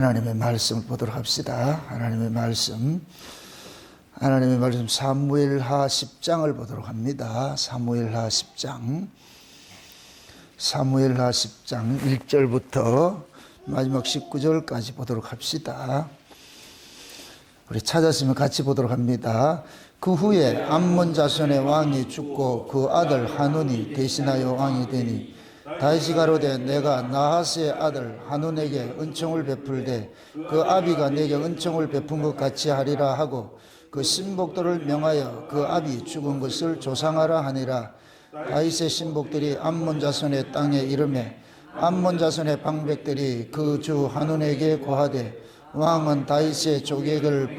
하나님의 말씀을 보도록 합시다. 하나님의 말씀 사무엘하 10장을 보도록 합니다. 사무엘하 10장 1절부터 마지막 19절까지 보도록 합시다. 우리 찾았으면 같이 보도록 합니다. 그 후에 암몬 자손의 왕이 죽고 그 아들 하눈이 대신하여 왕이 되니 다윗이 가로되 내가 나하스의 아들 하눈에게 은총을 베풀되 그 아비가 내게 은총을 베푼 것 같이 하리라 하고 그 신복들을 명하여 그 아비 죽은 것을 조상하라 하니라. 다윗의 신복들이 암몬 자손의 땅에 이르매 암몬 자손의 방백들이 그 주 하눈에게 고하되 왕은 다윗의 조객을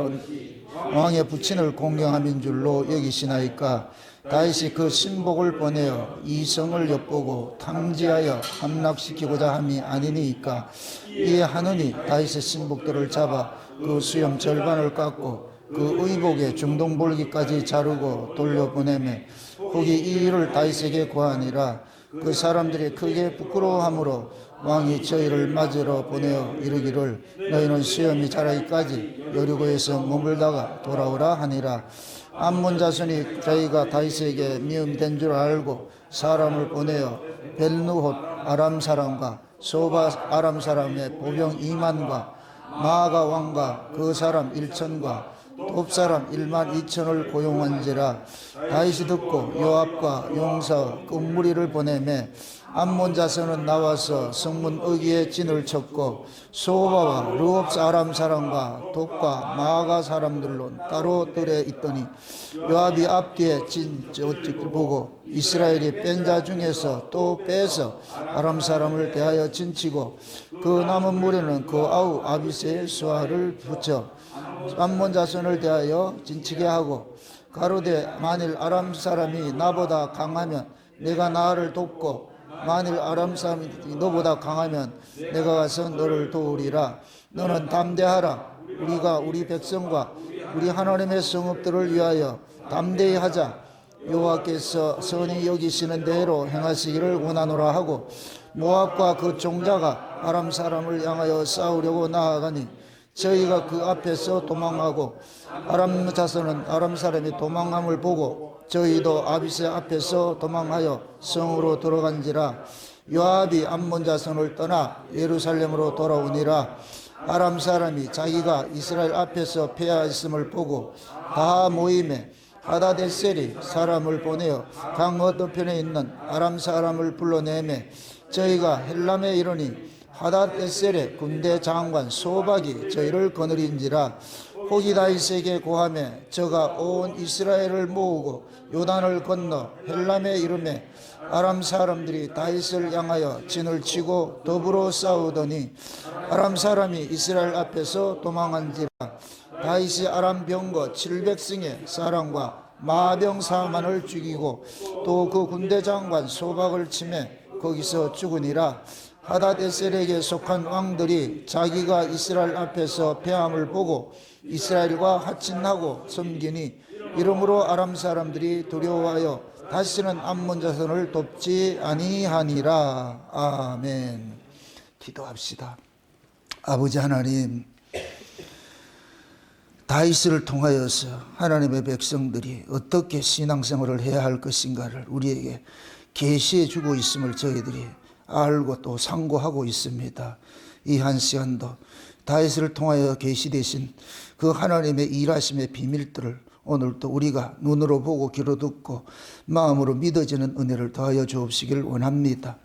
왕의 부친을 공경함인 줄로 여기시나이까. 다윗이 그 신복을 보내어 이 성을 엿보고 탐지하여 함락시키고자 함이 아니니까. 이에 하눈이 다윗의 신복들을 잡아 그 수염 절반을 깎고 그 의복의 중동볼기까지 자르고 돌려보내매 혹이 이 일을 다윗에게 고하니라. 그 사람들이 크게 부끄러워하므로 왕이 저희를 맞으러 보내어 이르기를 너희는 수염이 자라기까지 여리고에서 머물다가 돌아오라 하니라. 암몬 자손이 저희가 다윗에게 미움된 줄 알고 사람을 보내어 벨누톳 아람 사람과 소바 아람 사람의 보병 2만과 마아가 왕과 그 사람 1천과 톱 사람 1만 2천을 고용한지라. 다윗이 듣고 요압과 용사 그 무리를 보내매 암몬 자손은 나와서 성문 어귀에 진을 쳤고 소바와 르홉 아람 사람과 톱과 마아가 사람들로 따로 들에 있더니 요압이 앞뒤에 진 저쪽을 보고 이스라엘이 뺀 자 중에서 또 빼서 아람 사람을 대하여 진치고 그 남은 무리는 그 아우 아비새의 수하를 붙여 암몬 자손을 대하여 진치게 하고 가로되 만일 아람 사람이 나보다 강하면 내가 나를 돕고 만일 아람 사람이 너보다 강하면 내가 가서 너를 도우리라. 너는 담대하라. 우리가 우리 백성과 우리 하나님의 성읍들을 위하여 담대히 하자. 여호와께서 선히 여기시는 대로 행하시기를 원하노라 하고 모압과 그 종자가 아람 사람을 향하여 싸우려고 나아가니 저희가 그 앞에서 도망하고 아람 자손은 아람 사람이 도망함을 보고 저희도 아비새 앞에서 도망하여 성으로 들어간지라. 요압이 암몬 자손을 떠나 예루살렘으로 돌아오니라. 아람 사람이 자기가 이스라엘 앞에서 패하였음을 보고 다 모임에 하다데셀이 사람을 보내어 강 건너편에 있는 아람 사람을 불러내매 저희가 헬람에 이르니 하다데셀의 군대 장관 소박이 저희를 거느린지라. 혹이 다윗에게 고하매 저가 온 이스라엘을 모으고 요단을 건너 헬람에 이르매 아람 사람들이 다윗을 향하여 진을 치고 더불어 싸우더니 아람 사람이 이스라엘 앞에서 도망한지라. 다윗이 아람 병거 700승의 사람과 마병 4만을 죽이고 또 그 군대 장관 소박을 치매 거기서 죽으니라. 하다데셀에게 속한 왕들이 자기가 이스라엘 앞에서 패함을 보고 이스라엘과 하친하고 섬기니 이러므로 아람 사람들이 두려워하여 다시는 암몬 자손을 돕지 아니하니라. 아멘. 기도합시다. 아버지 하나님, 다윗을 통하여서 하나님의 백성들이 어떻게 신앙생활을 해야 할 것인가를 우리에게 계시해 주고 있음을 저희들이 알고 또 상고하고 있습니다. 이 한 시간도 다윗을 통하여 계시되신 그 하나님의 일하심의 비밀들을 오늘도 우리가 눈으로 보고 귀로 듣고 마음으로 믿어지는 은혜를 더하여 주옵시길 원합니다.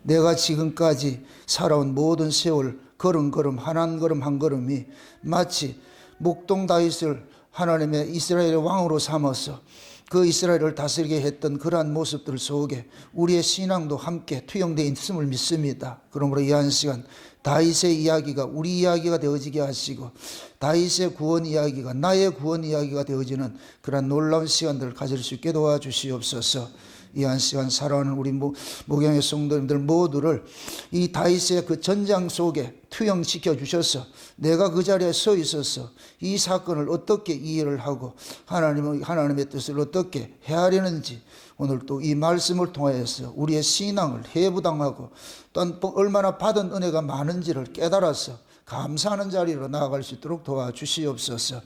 내가 지금까지 살아온 모든 세월 걸음걸음 한 걸음 한 걸음이 마치 목동 다윗을 하나님의 이스라엘의 왕으로 삼아서 그 이스라엘을 다스리게 했던 그러한 모습들 속에 우리의 신앙도 함께 투영되어 있음을 믿습니다. 그러므로 이 한 시간 다윗의 이야기가 우리 이야기가 되어지게 하시고 다윗의 구원 이야기가 나의 구원 이야기가 되어지는 그러한 놀라운 시간들을 가질 수 있게 도와주시옵소서. 이 한 시간 살아가는 우리 목양의 성도님들 모두를 이 다윗의 그 전장 속에 투영시켜 주셔서 내가 그 자리에 서 있어서 이 사건을 어떻게 이해를 하고 하나님의 뜻을 어떻게 헤아리는지 오늘 또 이 말씀을 통하여서 우리의 신앙을 해부당하고 또 얼마나 받은 은혜가 많은지를 깨달아서 감사하는 자리로 나아갈 수 있도록 도와주시옵소서.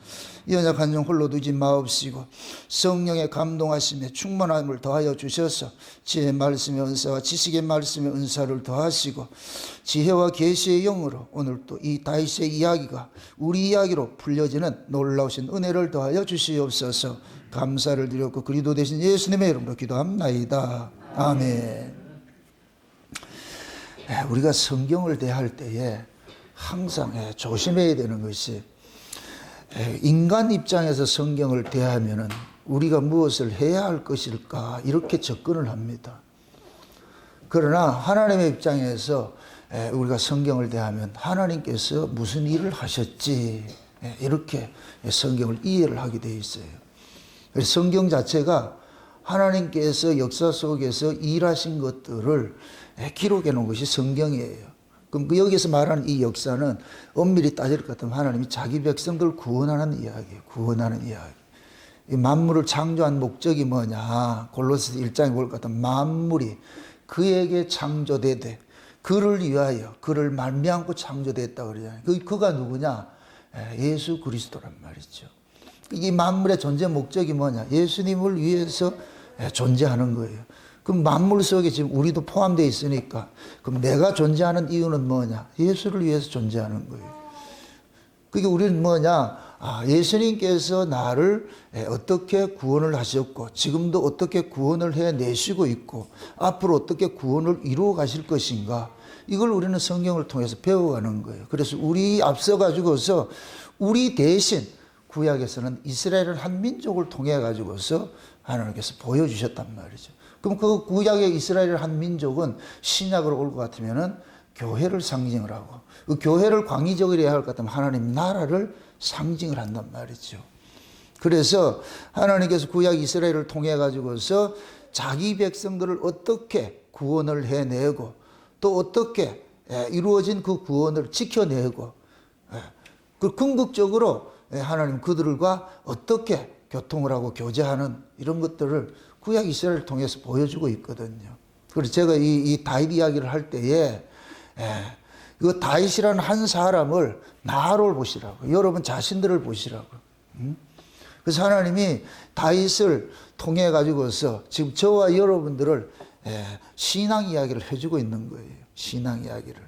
이 언약 한 종 홀로 두지 마옵시고 성령의 감동하심에 충만함을 더하여 주셔서 지혜의 말씀의 은사와 지식의 말씀의 은사를 더하시고 지혜와 계시의 영으로 오늘 또 이 다윗의 이야기가 우리 이야기로 풀려지는 놀라우신 은혜를 더하여 주시옵소서. 감사를 드렸고 그리스도 되신 예수님의 이름으로 기도합나이다. 아멘. 우리가 성경을 대할 때에 항상 조심해야 되는 것이 인간 입장에서 성경을 대하면은 우리가 무엇을 해야 할 것일까 이렇게 접근을 합니다. 그러나 하나님의 입장에서 우리가 성경을 대하면 하나님께서 무슨 일을 하셨지 이렇게 성경을 이해를 하게 되어 있어요. 성경 자체가 하나님께서 역사 속에서 일하신 것들을 기록해 놓은 것이 성경이에요. 그럼 여기서 말하는 이 역사는 엄밀히 따질 것 같으면 하나님이 자기 백성들을 구원하는 이야기예요. 구원하는 이야기. 이 만물을 창조한 목적이 뭐냐. 골로새 1장에 볼 것 같으면 만물이 그에게 창조되되 그를 위하여 그를 말미암고 창조됐다 그러잖아요. 그가 누구냐? 예수 그리스도란 말이죠. 이 만물의 존재 목적이 뭐냐? 예수님을 위해서 존재하는 거예요. 그럼 만물 속에 지금 우리도 포함되어 있으니까 그럼 내가 존재하는 이유는 뭐냐? 예수를 위해서 존재하는 거예요. 그게 우리는 뭐냐? 예수님께서 나를 어떻게 구원을 하셨고 지금도 어떻게 구원을 해내시고 있고 앞으로 어떻게 구원을 이루어 가실 것인가 이걸 우리는 성경을 통해서 배워가는 거예요. 그래서 우리 앞서 가지고서 우리 대신 구약에서는 이스라엘을 한 민족을 통해 가지고서 하나님께서 보여주셨단 말이죠. 그럼 그 구약의 이스라엘을 한 민족은 신약으로 올 것 같으면은 교회를 상징을 하고 그 교회를 광의적으로 해야 할 것 같으면 하나님 나라를 상징을 한단 말이죠. 그래서 하나님께서 구약 이스라엘을 통해 가지고서 자기 백성들을 어떻게 구원을 해내고 또 어떻게 이루어진 그 구원을 지켜내고 그 궁극적으로 하나님 그들과 어떻게 교통을 하고 교제하는 이런 것들을 구약 이스라엘을 통해서 보여주고 있거든요. 그래서 제가 이 다윗 이야기를 할 때에 그 다윗이라는 한 사람을 나를 보시라고 여러분 자신들을 보시라고. 그래서 하나님이 다윗을 통해 가지고서 지금 저와 여러분들을 신앙 이야기를 해주고 있는 거예요. 신앙 이야기를.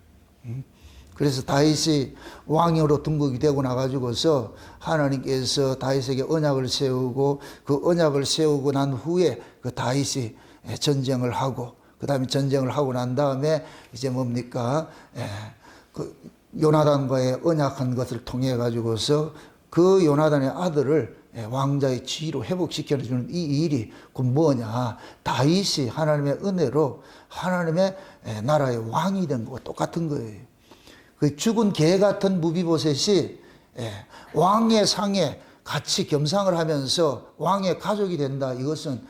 그래서 다윗이 왕으로 등극이 되고 나가지고서 하나님께서 다윗에게 언약을 세우고 그 언약을 세우고 난 후에 그 다윗이 전쟁을 하고 그 다음에 전쟁을 하고 난 다음에 이제 뭡니까? 그 요나단과의 언약한 것을 통해 가지고서 그 요나단의 아들을 왕자의 지위로 회복시켜주는 이 일이 그 뭐냐? 다윗이 하나님의 은혜로 하나님의 나라의 왕이 된 거와 똑같은 거예요. 그 죽은 개 같은 무비보셋이 왕의 상에 같이 겸상을 하면서 왕의 가족이 된다. 이것은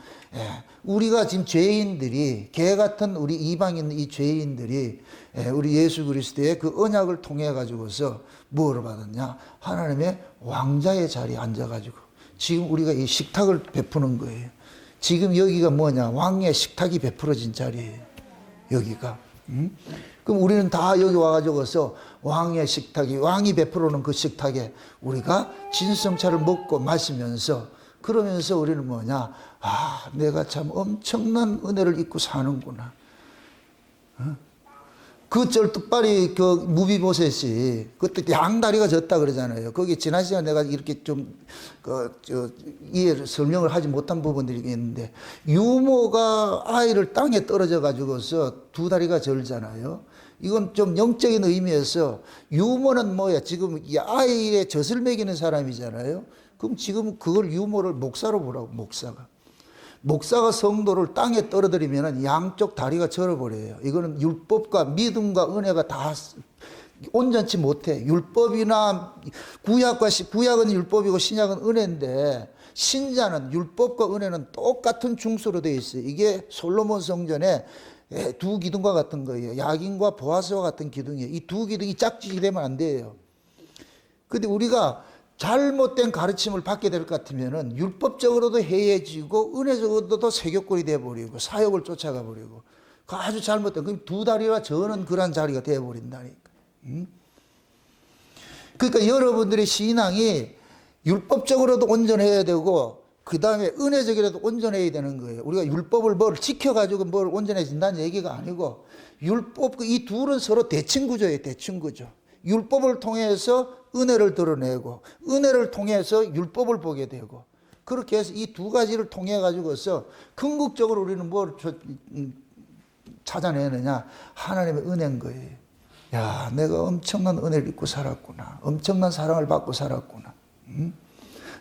우리가 지금 죄인들이 개 같은 우리 이방인 이 죄인들이 우리 예수 그리스도의 그 언약을 통해 가지고서 뭐를 받았냐? 하나님의 왕자의 자리에 앉아 가지고 지금 우리가 이 식탁을 베푸는 거예요. 지금 여기가 뭐냐? 왕의 식탁이 베풀어진 자리예요. 여기가. 그럼 우리는 다 여기 와가지고서 왕의 식탁이 왕이 베풀어놓은 그 식탁에 우리가 진성차를 먹고 마시면서 그러면서 우리는 뭐냐? 내가 참 엄청난 은혜를 입고 사는구나. 그 쩔뚝발이 그 무비보셋이 그때 양다리가 졌다 그러잖아요. 거기 지난 시간에 내가 이렇게 좀 이해를 설명을 하지 못한 부분들이 있는데 유모가 아이를 땅에 떨어져 가지고서 두 다리가 절잖아요. 이건 좀 영적인 의미에서 유모는 뭐야? 지금 이 아이의 젖을 먹이는 사람이잖아요. 그럼 지금 그걸 유모를 목사로 보라고. 목사가 성도를 땅에 떨어뜨리면 양쪽 다리가 절어버려요. 이거는 율법과 믿음과 은혜가 다 온전치 못해. 율법이나 구약은 율법이고 신약은 은혜인데 신자는 율법과 은혜는 똑같은 중수로 되어 있어요. 이게 솔로몬 성전에 두 기둥과 같은 거예요. 야긴과 보아스와 같은 기둥이에요. 이 두 기둥이 짝짓이 되면 안 돼요. 근데 우리가 잘못된 가르침을 받게 될 것 같으면은 율법적으로도 해해지고 은혜적으로도 세격골이 되어버리고 사욕을 쫓아가 버리고 그 아주 잘못된 그럼 두 다리와 저는 그런 자리가 되어버린다니까. 그러니까 여러분들의 신앙이 율법적으로도 온전해야 되고 그 다음에 은혜적이라도 온전해야 되는 거예요. 우리가 율법을 뭘 지켜가지고 뭘 온전해진다는 얘기가 아니고 율법, 이 둘은 서로 대칭구조예요. 대칭구조. 율법을 통해서 은혜를 드러내고 은혜를 통해서 율법을 보게 되고 그렇게 해서 이 두 가지를 통해 가지고서 궁극적으로 우리는 뭘 찾아내느냐? 하나님의 은혜인 거예요. 야, 내가 엄청난 은혜를 입고 살았구나. 엄청난 사랑을 받고 살았구나.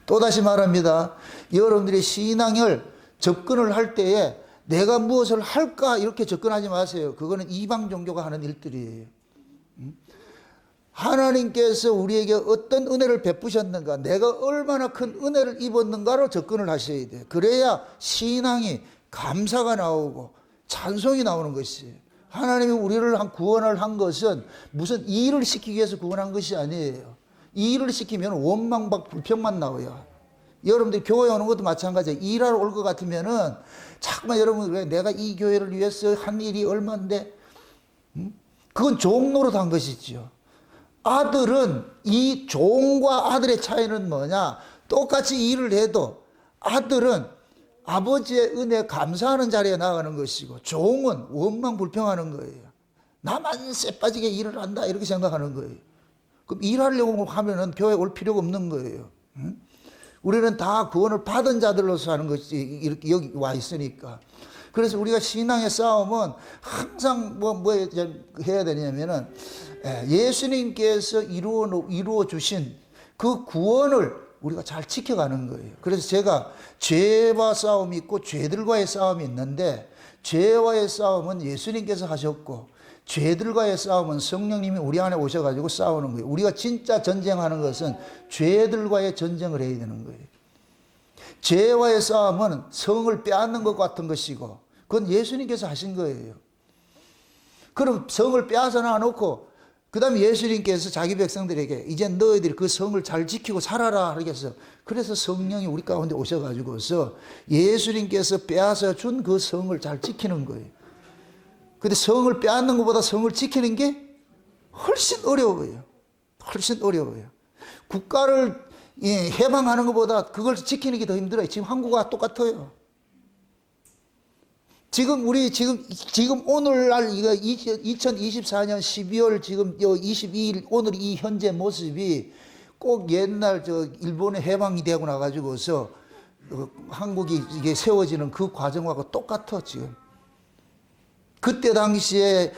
또다시 말합니다. 여러분들이 신앙을 접근을 할 때에 내가 무엇을 할까 이렇게 접근하지 마세요. 그거는 이방 종교가 하는 일들이에요. 하나님께서 우리에게 어떤 은혜를 베푸셨는가, 내가 얼마나 큰 은혜를 입었는가로 접근을 하셔야 돼요. 그래야 신앙이 감사가 나오고 찬송이 나오는 것이에요. 하나님이 우리를 구원을 한 것은 무슨 일을 시키기 위해서 구원한 것이 아니에요. 이 일을 시키면 원망과 불평만 나와요. 여러분들 교회 오는 것도 마찬가지예요. 일하러 올 것 같으면은 자꾸만 여러분 왜 내가 이 교회를 위해서 한 일이 얼마인데, 그건 종 노릇한 것이지요. 아들은 이 종과 아들의 차이는 뭐냐? 똑같이 일을 해도 아들은 아버지의 은혜에 감사하는 자리에 나가는 것이고 종은 원망 불평하는 거예요. 나만 쎄 빠지게 일을 한다 이렇게 생각하는 거예요. 그럼 일하려고 하면은 교회 올 필요가 없는 거예요. 우리는 다 구원을 받은 자들로서 하는 것이 이렇게 여기 와 있으니까. 그래서 우리가 신앙의 싸움은 항상 뭐 해야 되냐면은 예수님께서 이루어 주신 그 구원을 우리가 잘 지켜가는 거예요. 그래서 제가 죄와 싸움이 있고 죄들과의 싸움이 있는데, 죄와의 싸움은 예수님께서 하셨고 죄들과의 싸움은 성령님이 우리 안에 오셔가지고 싸우는 거예요. 우리가 진짜 전쟁하는 것은 죄들과의 전쟁을 해야 되는 거예요. 죄와의 싸움은 성을 빼앗는 것 같은 것이고 그건 예수님께서 하신 거예요. 그럼 성을 빼앗아 놔놓고 그 다음에 예수님께서 자기 백성들에게 이제 너희들이 그 성을 잘 지키고 살아라 하겠어. 그래서 성령이 우리 가운데 오셔가지고서 예수님께서 빼앗아 준 그 성을 잘 지키는 거예요. 근데 성을 빼앗는 것보다 성을 지키는 게 훨씬 어려워요. 훨씬 어려워요. 국가를 해방하는 것보다 그걸 지키는 게 더 힘들어요. 지금 한국과 똑같아요. 지금 오늘날 이거 2024년 12월 지금 22일 오늘 이 현재 모습이 꼭 옛날 일본의 해방이 되고 나가지고서 한국이 이게 세워지는 그 과정하고 똑같아 지금. 그때 당시에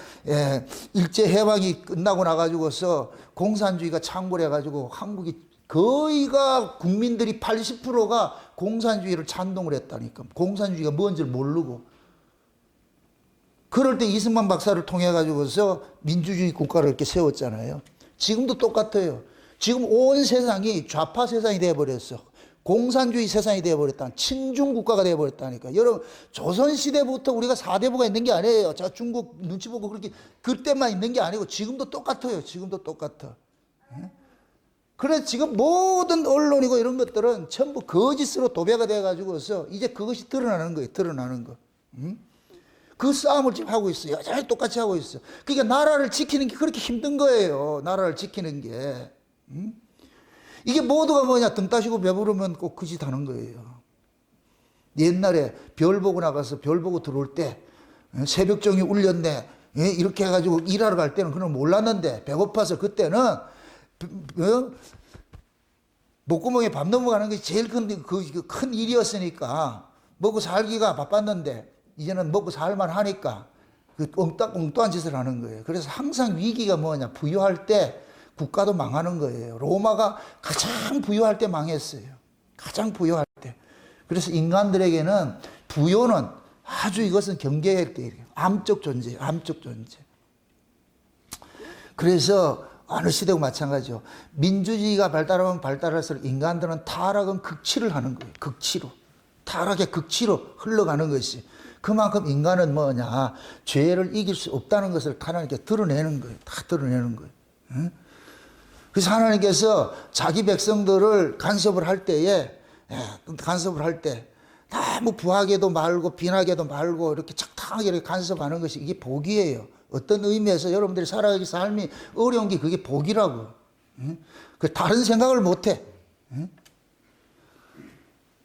일제 해방이 끝나고 나가지고서 공산주의가 창궐해 가지고 한국이 거의가 국민들이 80%가 공산주의를 찬동을 했다니까. 공산주의가 뭔지를 모르고. 그럴 때 이승만 박사를 통해 가지고서 민주주의 국가를 이렇게 세웠잖아요. 지금도 똑같아요. 지금 온 세상이 좌파 세상이 되어버렸어. 공산주의 세상이 되어버렸다. 친중 국가가 되어버렸다니까. 여러분, 조선시대부터 우리가 4대부가 있는 게 아니에요. 저 중국 눈치 보고 그렇게 그때만 있는 게 아니고 지금도 똑같아요. 지금도 똑같아. 그래서 지금 모든 언론이고 이런 것들은 전부 거짓으로 도배가 돼가지고서 이제 그것이 드러나는 거예요. 드러나는 거. 그 싸움을 지금 하고 있어요. 여전히 똑같이 하고 있어요. 그러니까 나라를 지키는 게 그렇게 힘든 거예요. 나라를 지키는 게. 이게 모두가 뭐냐, 등 따시고 배부르면 꼭 그 짓 하는 거예요. 옛날에 별 보고 나가서 별 보고 들어올 때 새벽종이 울렸네 이렇게 해가지고 일하러 갈 때는 그건 몰랐는데 배고파서 그때는 목구멍에 밥 넘어가는 게 제일 큰 일이었으니까 먹고 살기가 바빴는데 이제는 먹고 살만 하니까 그 엉뚱한 짓을 하는 거예요. 그래서 항상 위기가 뭐냐, 부유할 때 국가도 망하는 거예요. 로마가 가장 부유할 때 망했어요. 가장 부유할 때. 그래서 인간들에게는 부요는 아주 이것은 경계할 때예요. 암적 존재, 암적 존재. 그래서 어느 시대고 마찬가지죠. 민주주의가 발달하면 발달할수록 인간들은 타락은 극치를 하는 거예요. 극치로. 타락의 극치로 흘러가는 것이. 그만큼 인간은 뭐냐, 죄를 이길 수 없다는 것을 하나님께 드러내는 거예요. 다 드러내는 거예요. 그래서 하나님께서 자기 백성들을 간섭을 할 때에, 간섭을 할 때, 너무 부하게도 말고, 빈하게도 말고, 이렇게 착탁하게 이렇게 간섭하는 것이 이게 복이에요. 어떤 의미에서 여러분들이 살아가기 삶이 어려운 게 그게 복이라고. 그 다른 생각을 못해.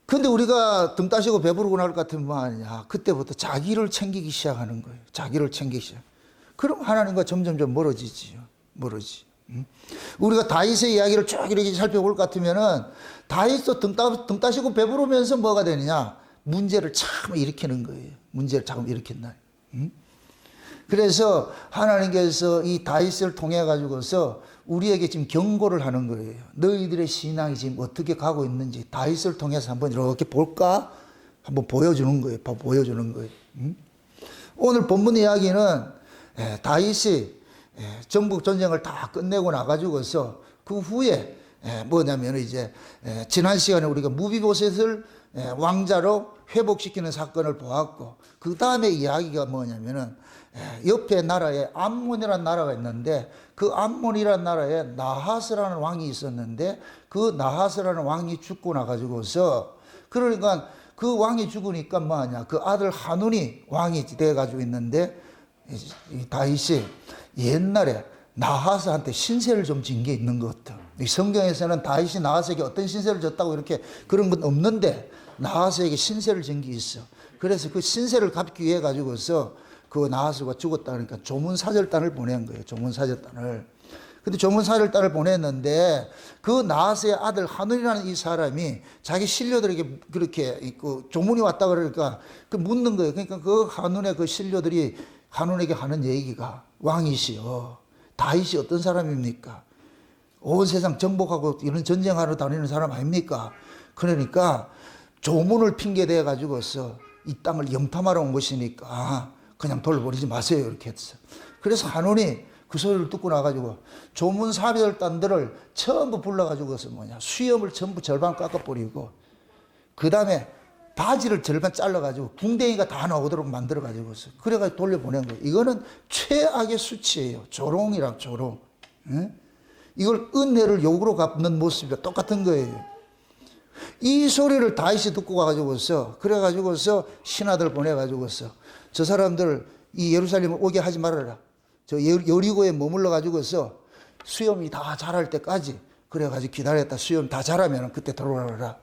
근데 우리가 등 따시고 배부르고 나올 것 같으면 뭐 하느냐. 그때부터 자기를 챙기기 시작하는 거예요. 자기를 챙기기 시작. 그럼 하나님과 점점점 멀어지지요. 멀어지. 우리가 다윗의 이야기를 쭉 이렇게 살펴볼 것 같으면은 다윗도 등 따시고 배부르면서 뭐가 되느냐. 문제를 참 일으키는 거예요. 문제를 참 일으킨다. 그래서 하나님께서 이 다윗을 통해 가지고서 우리에게 지금 경고를 하는 거예요. 너희들의 신앙이 지금 어떻게 가고 있는지 다윗을 통해서 한번 이렇게 볼까? 한번 보여주는 거예요. 보여주는 거예요. 오늘 본문 이야기는 다윗이 전국 전쟁을 다 끝내고 나가지고서 그 후에 뭐냐면 이제 지난 시간에 우리가 무비보셋을 왕자로 회복시키는 사건을 보았고 그 다음에 이야기가 뭐냐면은 옆에 나라에 암몬이라는 나라가 있는데 그 암몬이라는 나라에 나하스라는 왕이 있었는데 그 나하스라는 왕이 죽고 나가지고서 그러니까 그 왕이 죽으니까 뭐하냐 그 아들 하눈이 왕이 돼가지고 있는데 이 다윗이 옛날에 나하스한테 신세를 좀 진 게 있는 것 같아. 이 성경에서는 다윗이 나하스에게 어떤 신세를 졌다고 이렇게 그런 건 없는데 나하스에게 신세를 진 게 있어. 그래서 그 신세를 갚기 위해 가지고서 그 나하스가 죽었다 그러니까 조문사절단을 보낸 거예요. 조문사절단을. 근데 조문사절단을 보냈는데 그 나하스의 아들 하눈이라는 이 사람이 자기 신료들에게 그렇게 조문이 왔다 그러니까 그 묻는 거예요. 그러니까 그 하눈의 그 신료들이 하눈에게 하는 얘기가 왕이시여 다윗이 어떤 사람입니까? 온 세상 정복하고 이런 전쟁하러 다니는 사람 아닙니까? 그러니까 조문을 핑계대 가지고서 이 땅을 염탐하러 온 것이니까 그냥 돌려버리지 마세요 이렇게 했어. 그래서 하눈이 그 소리를 듣고 나가지고 조문 사별단들을 전부 불러가지고서 수염을 전부 절반 깎아버리고 그 다음에 바지를 절반 잘라가지고 궁뎅이가 다 나오도록 만들어가지고서 그래가지고 돌려보낸 거예요. 이거는 최악의 수치예요. 조롱이랑 조롱. 이걸 은혜를 욕으로 갚는 모습이 똑같은 거예요. 이 소리를 다윗이 듣고 가가지고서 그래가지고서 신하들 보내가지고서 저 사람들 이 예루살렘을 오게 하지 말아라. 저 여리고에 머물러 가지고서 수염이 다 자랄 때까지 그래가지고 기다렸다. 수염 다 자라면 그때 들어오라.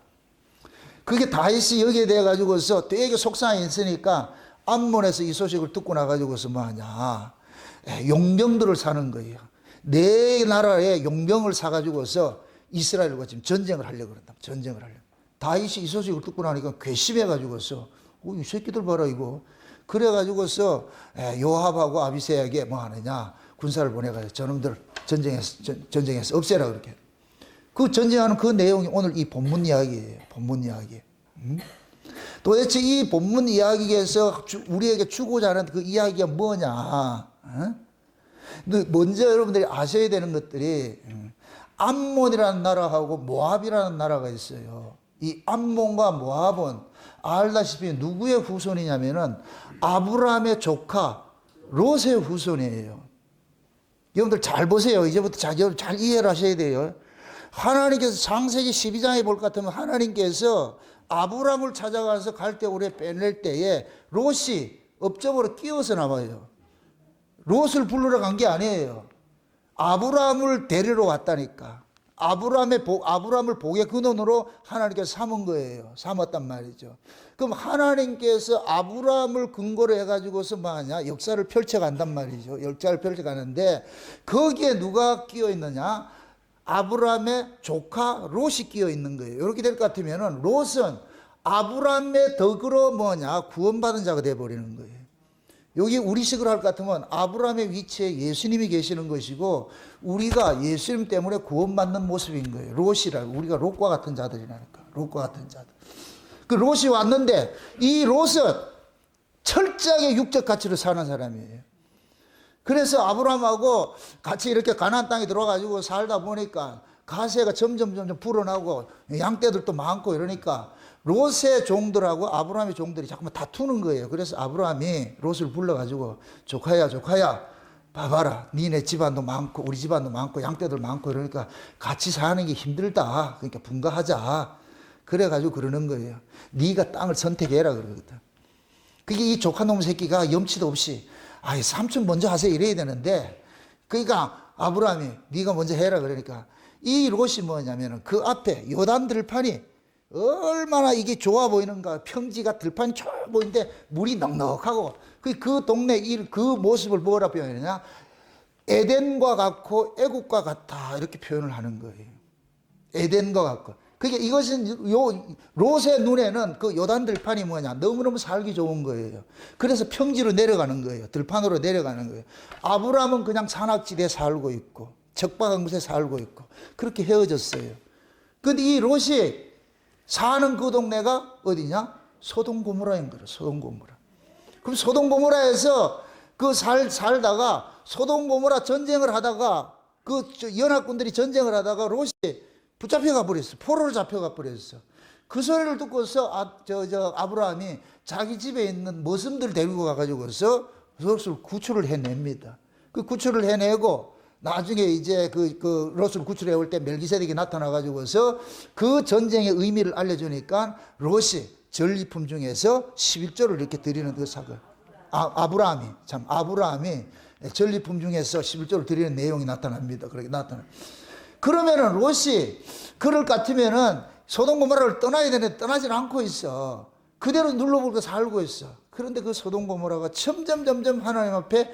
그게 다윗이 여기에 대해 가지고서 되게 속상해 있으니까 암몬에서 이 소식을 듣고 나가지고서 뭐하냐 용병들을 사는 거예요. 내 나라에 용병을 사가지고서 이스라엘과 지금 전쟁을 하려고 그런다. 전쟁을 하려고. 다윗이 이 소식을 듣고 나니까 궤심해가지고서 이 새끼들 봐라 이거. 그래가지고서 요압하고 아비새에게 뭐 하느냐 군사를 보내가지고 저놈들 전쟁에서 없애라 그렇게. 그 전쟁하는 그 내용이 오늘 이 본문 이야기예요. 본문 이야기. 도대체 이 본문 이야기에서 우리에게 주고자 하는 그 이야기가 뭐냐? 먼저 여러분들이 아셔야 되는 것들이 암몬이라는 나라하고 모압이라는 나라가 있어요. 이 암몬과 모압은 알다시피 누구의 후손이냐면은 아브라함의 조카 롯의 후손이에요. 여러분들 잘 보세요. 이제부터 잘 이해를 하셔야 돼요. 하나님께서 창세기 12장에 볼 것 같으면 하나님께서 아브라함을 찾아가서 갈대우리에 빼낼 때에 롯이 업적으로 끼어서 나와요. 롯을 부르러 간 게 아니에요. 아브라함을 데리러 왔다니까. 아브라함을 복의 근원으로 하나님께서 삼은 거예요. 삼았단 말이죠. 그럼 하나님께서 아브라함을 근거로 해가지고서 뭐하냐? 역사를 펼쳐간단 말이죠. 역사를 펼쳐가는데 거기에 누가 끼어 있느냐? 아브라함의 조카 롯이 끼어 있는 거예요. 이렇게 될 것 같으면은 롯은 아브라함의 덕으로 구원받은 자가 되어버리는 거예요. 여기 우리식으로 할 것 같으면 아브라함의 위치에 예수님이 계시는 것이고 우리가 예수님 때문에 구원받는 모습인 거예요. 롯이라고. 우리가 롯과 같은 자들이라니까. 롯과 같은 자들. 그 롯이 왔는데 이 롯은 철저하게 육적 가치로 사는 사람이에요. 그래서 아브라함하고 같이 이렇게 가나안 땅에 들어가지고 살다 보니까 가세가 점점 불어나고 양떼들도 많고 이러니까 롯의 종들하고 아브라함의 종들이 자꾸만 다투는 거예요. 그래서 아브라함이 롯을 불러가지고 조카야 봐봐라. 니네 집안도 많고 우리 집안도 많고 양떼들 많고 이러니까 같이 사는 게 힘들다. 그러니까 분가하자. 그래가지고 그러는 거예요. 네가 땅을 선택해라 그러거든. 그게 이 조카놈 새끼가 염치도 없이 삼촌 먼저 하세요 이래야 되는데 그러니까 아브라함이 네가 먼저 해라 그러니까 이 롯이 뭐냐면은 그 앞에 요단 들판이 얼마나 이게 좋아 보이는가. 평지가 들판이 쭉 보이는데 물이 넉넉하고 그 동네 그 모습을 뭐라 표현하느냐. 에덴과 같고 애국과 같다 이렇게 표현을 하는 거예요. 에덴과 같고. 그게 이것은 롯의 눈에는 그 요단 들판이 뭐냐 너무너무 살기 좋은 거예요. 그래서 평지로 내려가는 거예요. 들판으로 내려가는 거예요. 아브라함은 그냥 산악지대에 살고 있고 적박한 곳에 살고 있고 그렇게 헤어졌어요. 근데 이 롯이 사는 그 동네가 어디냐? 소돔 고모라인 거예요. 소돔 고모라. 그럼 소돔 고모라에서 그 살다가 소돔 고모라 전쟁을 하다가 그 연합군들이 전쟁을 하다가 롯이 붙잡혀가 버렸어. 포로로 잡혀가 버렸어. 그 소리를 듣고서 아브라함이 자기 집에 있는 머슴들 데리고 가가지고서 롯을 구출을 해냅니다. 그 구출을 해내고 나중에 이제 그 롯을 구출해 올 때 멜기세덱이 나타나가지고서 그 전쟁의 의미를 알려주니까 롯이 전리품 중에서 11조를 이렇게 드리는 그 사건. 아브라함이 전리품 중에서 11조를 드리는 내용이 나타납니다. 그렇게 나타나. 그러면은 롯이 그럴 것 같으면은 소돔 고모라를 떠나야 되는데 떠나질 않고 있어. 그대로 눌러보고 살고 있어. 그런데 그 소돔 고모라가 점점 하나님 앞에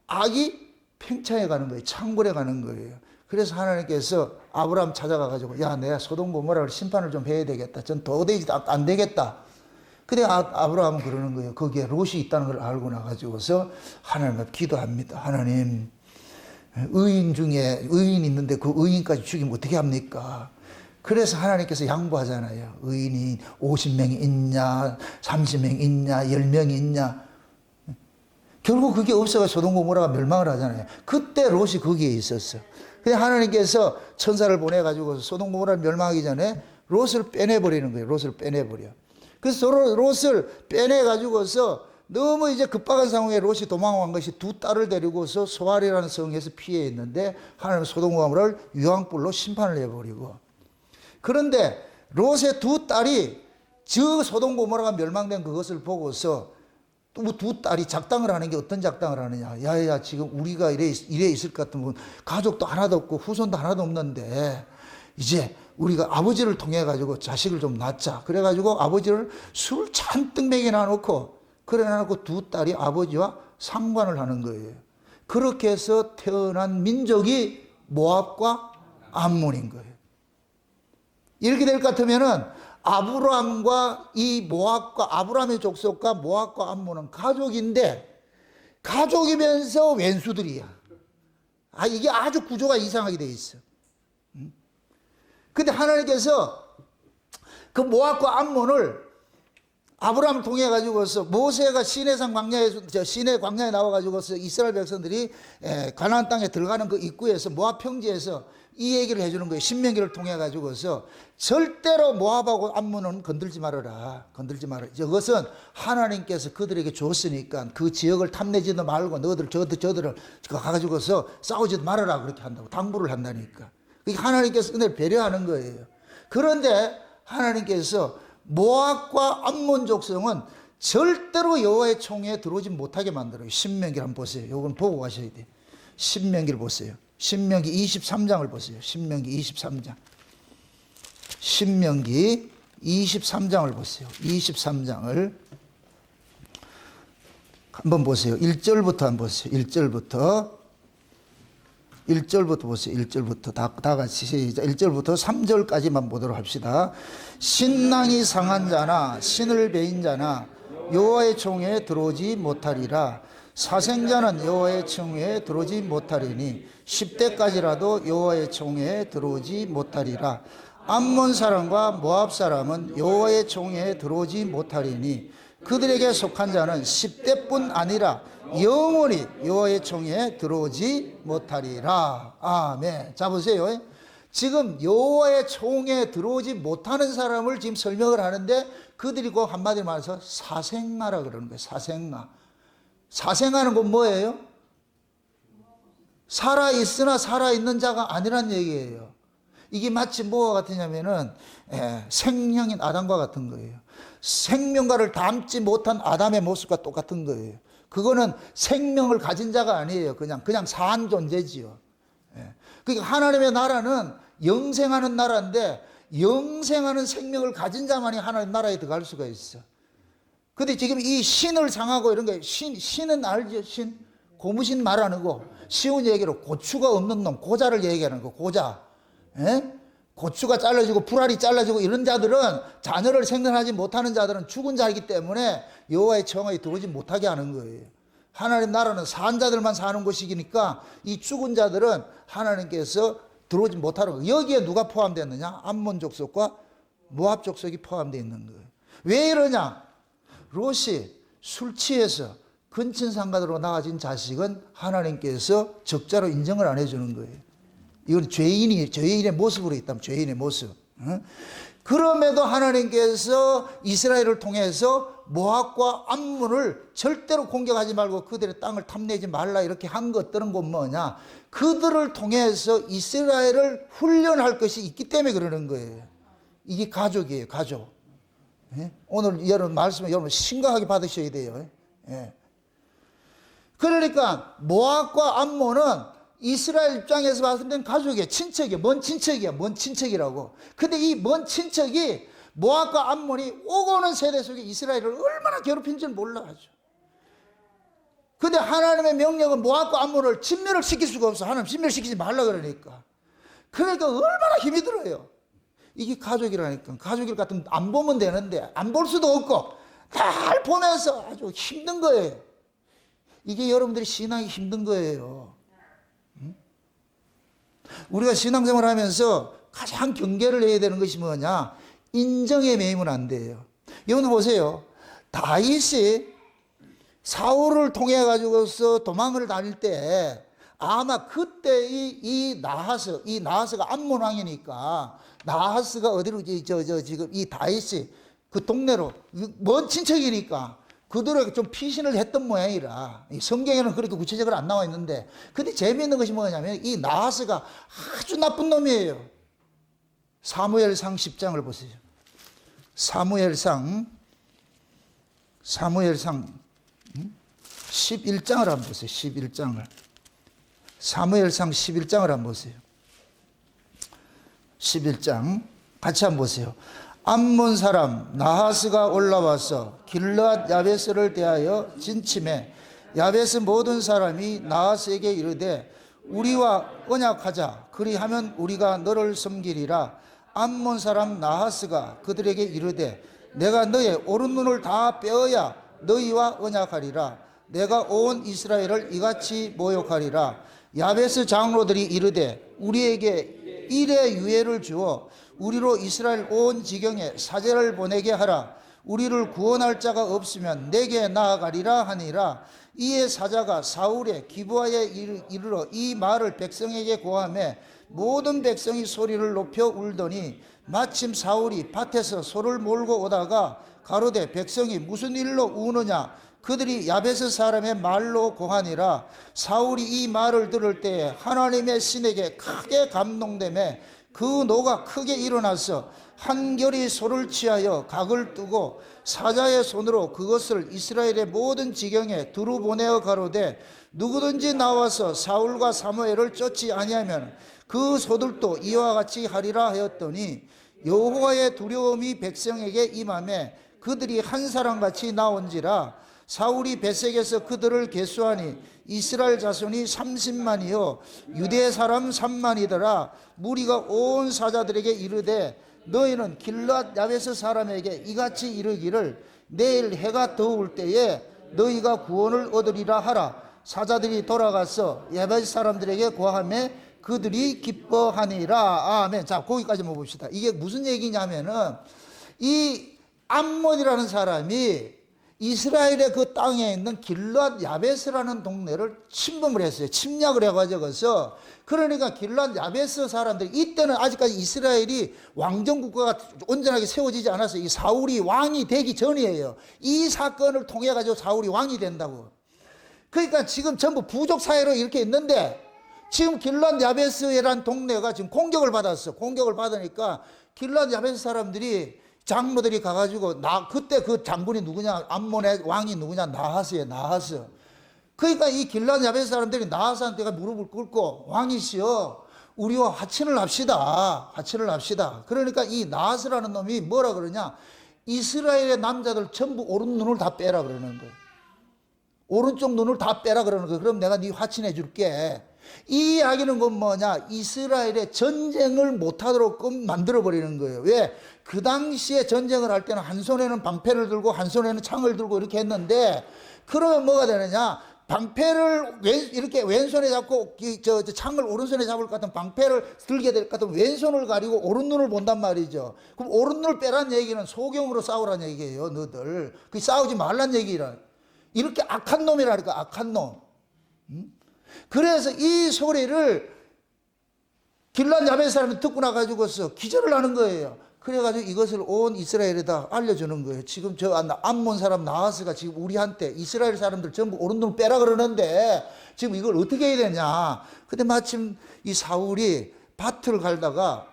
악이 팽창해 가는 거예요. 창궐해 가는 거예요. 그래서 하나님께서 아브라함 찾아가가지고 야 내가 소돔 고모라를 심판을 좀 해야 되겠다. 전 도저히 안 되겠다. 근데 아브라함은 그러는 거예요. 거기에 롯이 있다는 걸 알고 나가지고서 하나님 앞에 기도합니다. 하나님 의인 중에 의인이 있는데 그 의인까지 죽이면 어떻게 합니까? 그래서 하나님께서 양보하잖아요. 의인이 50명이 있냐 30명이 있냐 10명이 있냐. 결국 그게 없어가 소돔 고모라가 멸망을 하잖아요. 그때 롯이 거기에 있었어. 근데 하나님께서 천사를 보내가지고 소돔 고모라를 멸망하기 전에 롯을 빼내버리는 거예요. 롯을 빼내버려. 그래서 롯을 빼내가지고서 너무 이제 급박한 상황에 롯이 도망간 것이 두 딸을 데리고서 소알이라는 성에서 피해 있는데 하나님은 소돔 고모라를 유황불로 심판을 해버리고. 그런데 롯의 두 딸이 저 소돔 고모라가 멸망된 그것을 보고서 또 두 딸이 작당을 하는 게 어떤 작당을 하느냐. 야야 지금 우리가 이래 있을 것 같으면 가족도 하나도 없고 후손도 하나도 없는데 이제 우리가 아버지를 통해 가지고 자식을 좀 낳자. 그래 가지고 아버지를 술 잔뜩 먹여 놔놓고 그래 놔놓고 두 딸이 아버지와 상관을 하는 거예요. 그렇게 해서 태어난 민족이 모압과 암몬인 거예요. 이렇게 될 것 같으면은 아브라함과 이 모압과 아브라함의 족속과 모압과 암몬은 가족인데 가족이면서 왼수들이야. 이게 아주 구조가 이상하게 돼 있어. 근데 하나님께서 그 모압과 암몬을 아브라함을 통해 가지고서 모세가 시내산 광야에서 시내 광야에 나와 가지고서 이스라엘 백성들이 가나안 땅에 들어가는 그 입구에서 모압 평지에서 이 얘기를 해주는 거예요. 신명기를 통해 가지고서 절대로 모압하고 암몬은 건들지 말아라. 건들지 말아라. 이것은 하나님께서 그들에게 줬으니까 그 지역을 탐내지도 말고 너희들 저들을 가가지고서 싸우지도 말아라. 그렇게 한다고 당부를 한다니까. 그게 하나님께서 은혜를 배려하는 거예요. 그런데 하나님께서 모압과 암몬 족성은 절대로 여호와의 총회에 들어오지 못하게 만들어요. 신명기를 한번 보세요. 이건 보고 가셔야 돼요. 신명기를 보세요. 신명기 23장을 보세요. 신명기 23장. 신명기 23장을 보세요. 23장을 한번 보세요. 1절부터 한번 보세요. 1절부터 보세요. 1절부터 다 같이 시작. 1절부터 3절까지만 보도록 합시다. 신랑이 상한 자나 신을 베인 자나 여호와의 총회에 들어오지 못하리라. 사생자는 여호와의 총회에 들어오지 못하리니 10대까지라도 여호와의 총회에 들어오지 못하리라. 암몬 사람과 모압 사람은 여호와의 총회에 들어오지 못하리니 그들에게 속한 자는 10대뿐 아니라 영원히 여호와의 총회에 들어오지 못하리라. 아멘. 자 보세요. 지금 여호와의 총회에 들어오지 못하는 사람을 지금 설명을 하는데 그들이 그 한마디로 말해서 사생아라 그러는 거예요. 사생아. 사생아는 건 뭐예요? 살아있으나 살아있는 자가 아니란 얘기예요. 이게 마치 뭐와 같으냐면은 생명인 아담과 같은 거예요. 생명과를 닮지 못한 아담의 모습과 똑같은 거예요. 그거는 생명을 가진 자가 아니에요. 그냥 사한 존재지요. 그러니까 하나님의 나라는 영생하는 나라인데 영생하는 생명을 가진 자만이 하나님 나라에 들어갈 수가 있어. 근데 지금 이 신을 상하고 이런 게 신은 알죠? 신? 고무신 말하는 거. 쉬운 얘기로 고추가 없는 놈, 고자를 얘기하는 거, 고자. 예? 고추가 잘라지고 불알이 잘라지고 이런 자들은 자녀를 생산하지 못하는 자들은 죽은 자이기 때문에 여호와의 청하에 들어오지 못하게 하는 거예요. 하나님 나라는 산 자들만 사는 곳이니까 이 죽은 자들은 하나님께서 들어오지 못하는 거예요. 여기에 누가 포함되느냐? 암몬 족속과 모압 족속이 포함되어 있는 거예요. 왜 이러냐? 롯이 술 취해서 근친상간으로 낳아진 자식은 하나님께서 적자로 인정을 안 해주는 거예요. 이건 죄인의 모습으로 있다면 죄인의 모습. 그럼에도 하나님께서 이스라엘을 통해서 모압과 암몬을 절대로 공격하지 말고 그들의 땅을 탐내지 말라 이렇게 한 것들은 곧 뭐냐? 그들을 통해서 이스라엘을 훈련할 것이 있기 때문에 그러는 거예요. 이게 가족이에요, 가족. 오늘 여러분 말씀을 여러분 심각하게 받으셔야 돼요. 그러니까 모압과 암몬은 이스라엘 입장에서 봤을 때는 가족이에요. 친척이에요. 먼 친척이야. 먼 친척이라고. 근데 이 먼 친척이 모압과 암몬이 오고 오는 세대 속에 이스라엘을 얼마나 괴롭힌지를 몰라가지고. 근데 하나님의 명령은 모압과 암몬을 진멸을 시킬 수가 없어. 하나님 진멸시키지 말라 그러니까. 그러니까 얼마나 힘이 들어요. 이게 가족이라니까. 가족일 같으면 안 보면 되는데 안 볼 수도 없고 날 보면서 아주 힘든 거예요. 이게 여러분들이 신앙이 힘든 거예요. 우리가 신앙생활을 하면서 가장 경계를 해야 되는 것이 뭐냐? 인정에 매이면 안 돼요. 여러분 보세요. 다윗이 사울을 통해 가지고서 도망을 다닐 때 아마 그때 이 나하스가 암몬 왕이니까 나하스가 어디로 지금 이 다윗이 그 동네로 먼 친척이니까 그들에게 좀 피신을 했던 모양이라 성경에는 그렇게 구체적으로 안 나와 있는데 근데 재미있는 것이 뭐냐면 이 나하스가 아주 나쁜 놈이에요. 사무엘상 10장을 보세요. 사무엘상 11장을 한번 보세요. 11장을. 사무엘상 11장을 한번 보세요. 11장 같이 한번 보세요. 암몬 사람 나하스가 올라와서 길르앗 야베스를 대하여 진침해 야베스 모든 사람이 나하스에게 이르되 우리와 언약하자 그리하면 우리가 너를 섬기리라. 암몬 사람 나하스가 그들에게 이르되 내가 너의 오른 눈을 다 빼어야 너희와 언약하리라. 내가 온 이스라엘을 이같이 모욕하리라. 야베스 장로들이 이르되 우리에게 일의 유예를 주어 우리로 이스라엘 온 지경에 사제를 보내게 하라. 우리를 구원할 자가 없으면 내게 나아가리라 하니라. 이에 사자가 사울의 기브아에 이르러 이 말을 백성에게 고하매 모든 백성이 소리를 높여 울더니 마침 사울이 밭에서 소를 몰고 오다가 가로되 백성이 무슨 일로 우느냐. 그들이 야베스 사람의 말로 고하니라. 사울이 이 말을 들을 때에 하나님의 신에게 크게 감동되매 그 노가 크게 일어나서 한결이 소를 취하여 각을 뜨고 사자의 손으로 그것을 이스라엘의 모든 지경에 두루 보내어 가로되 누구든지 나와서 사울과 사무엘을 쫓지 아니하면 그 소들도 이와 같이 하리라 하였더니 여호와의 두려움이 백성에게 임하매 그들이 한 사람같이 나온지라. 사울이 베색에서 그들을 계수하니 이스라엘 자손이 30만이요 유대 사람 3만이더라. 무리가 온 사자들에게 이르되 너희는 길르앗 야베스 사람에게 이같이 이르기를 내일 해가 더울 때에 너희가 구원을 얻으리라 하라. 사자들이 돌아가서 야베스 사람들에게 고하매 그들이 기뻐하니라. 아멘. 자, 거기까지만 봅시다. 이게 무슨 얘기냐면은 이 암몬이라는 사람이 이스라엘의 그 땅에 있는 길르앗 야베스라는 동네를 침범을 했어요. 침략을 해가지고서 그러니까 길르앗 야베스 사람들이 이때는 아직까지 이스라엘이 왕정 국가가 온전하게 세워지지 않았어요. 이 사울이 왕이 되기 전이에요. 이 사건을 통해 가지고 사울이 왕이 된다고. 그러니까 지금 전부 부족 사회로 이렇게 있는데 지금 길르앗 야베스라는 동네가 지금 공격을 받았어. 공격을 받으니까 길르앗 야베스 사람들이 장로들이 가가지고 그때 그 장군이 누구냐, 암몬의 왕이 누구냐, 나하스예요. 나하스. 그러니까 이 길르앗 야베스 사람들이 나하스한테가 무릎을 꿇고 왕이시여 우리와 화친을 합시다. 화친을 합시다. 그러니까 이 나하스라는 놈이 뭐라 그러냐? 이스라엘의 남자들 전부 오른 눈을 다 빼라 그러는 거예요. 오른쪽 눈을 다 빼라 그러는 거예요. 그럼 내가 네 화친해 줄게. 이 이야기는 건 뭐냐? 이스라엘의 전쟁을 못하도록 만들어버리는 거예요. 왜? 그 당시에 전쟁을 할 때는 한 손에는 방패를 들고 한 손에는 창을 들고 이렇게 했는데, 그러면 뭐가 되느냐? 방패를 이렇게 왼손에 잡고 창을 오른손에 잡을 것 같은 방패를 들게 될 것 같은 왼손을 가리고 오른눈을 본단 말이죠. 그럼 오른눈을 빼란 얘기는 소경으로 싸우란 얘기예요. 너들 그 싸우지 말란 얘기라. 이렇게 악한 놈이라니까, 악한 놈. 그래서 이 소리를 길란 야벳 사람이 듣고 나가지고서 기절을 하는 거예요. 그래가지고 이것을 온 이스라엘에다 알려주는 거예요. 지금 저 암몬 사람 나하스가 지금 우리한테 이스라엘 사람들 전부 오른눈 빼라 그러는데 지금 이걸 어떻게 해야 되냐. 근데 마침 이 사울이 밭을 갈다가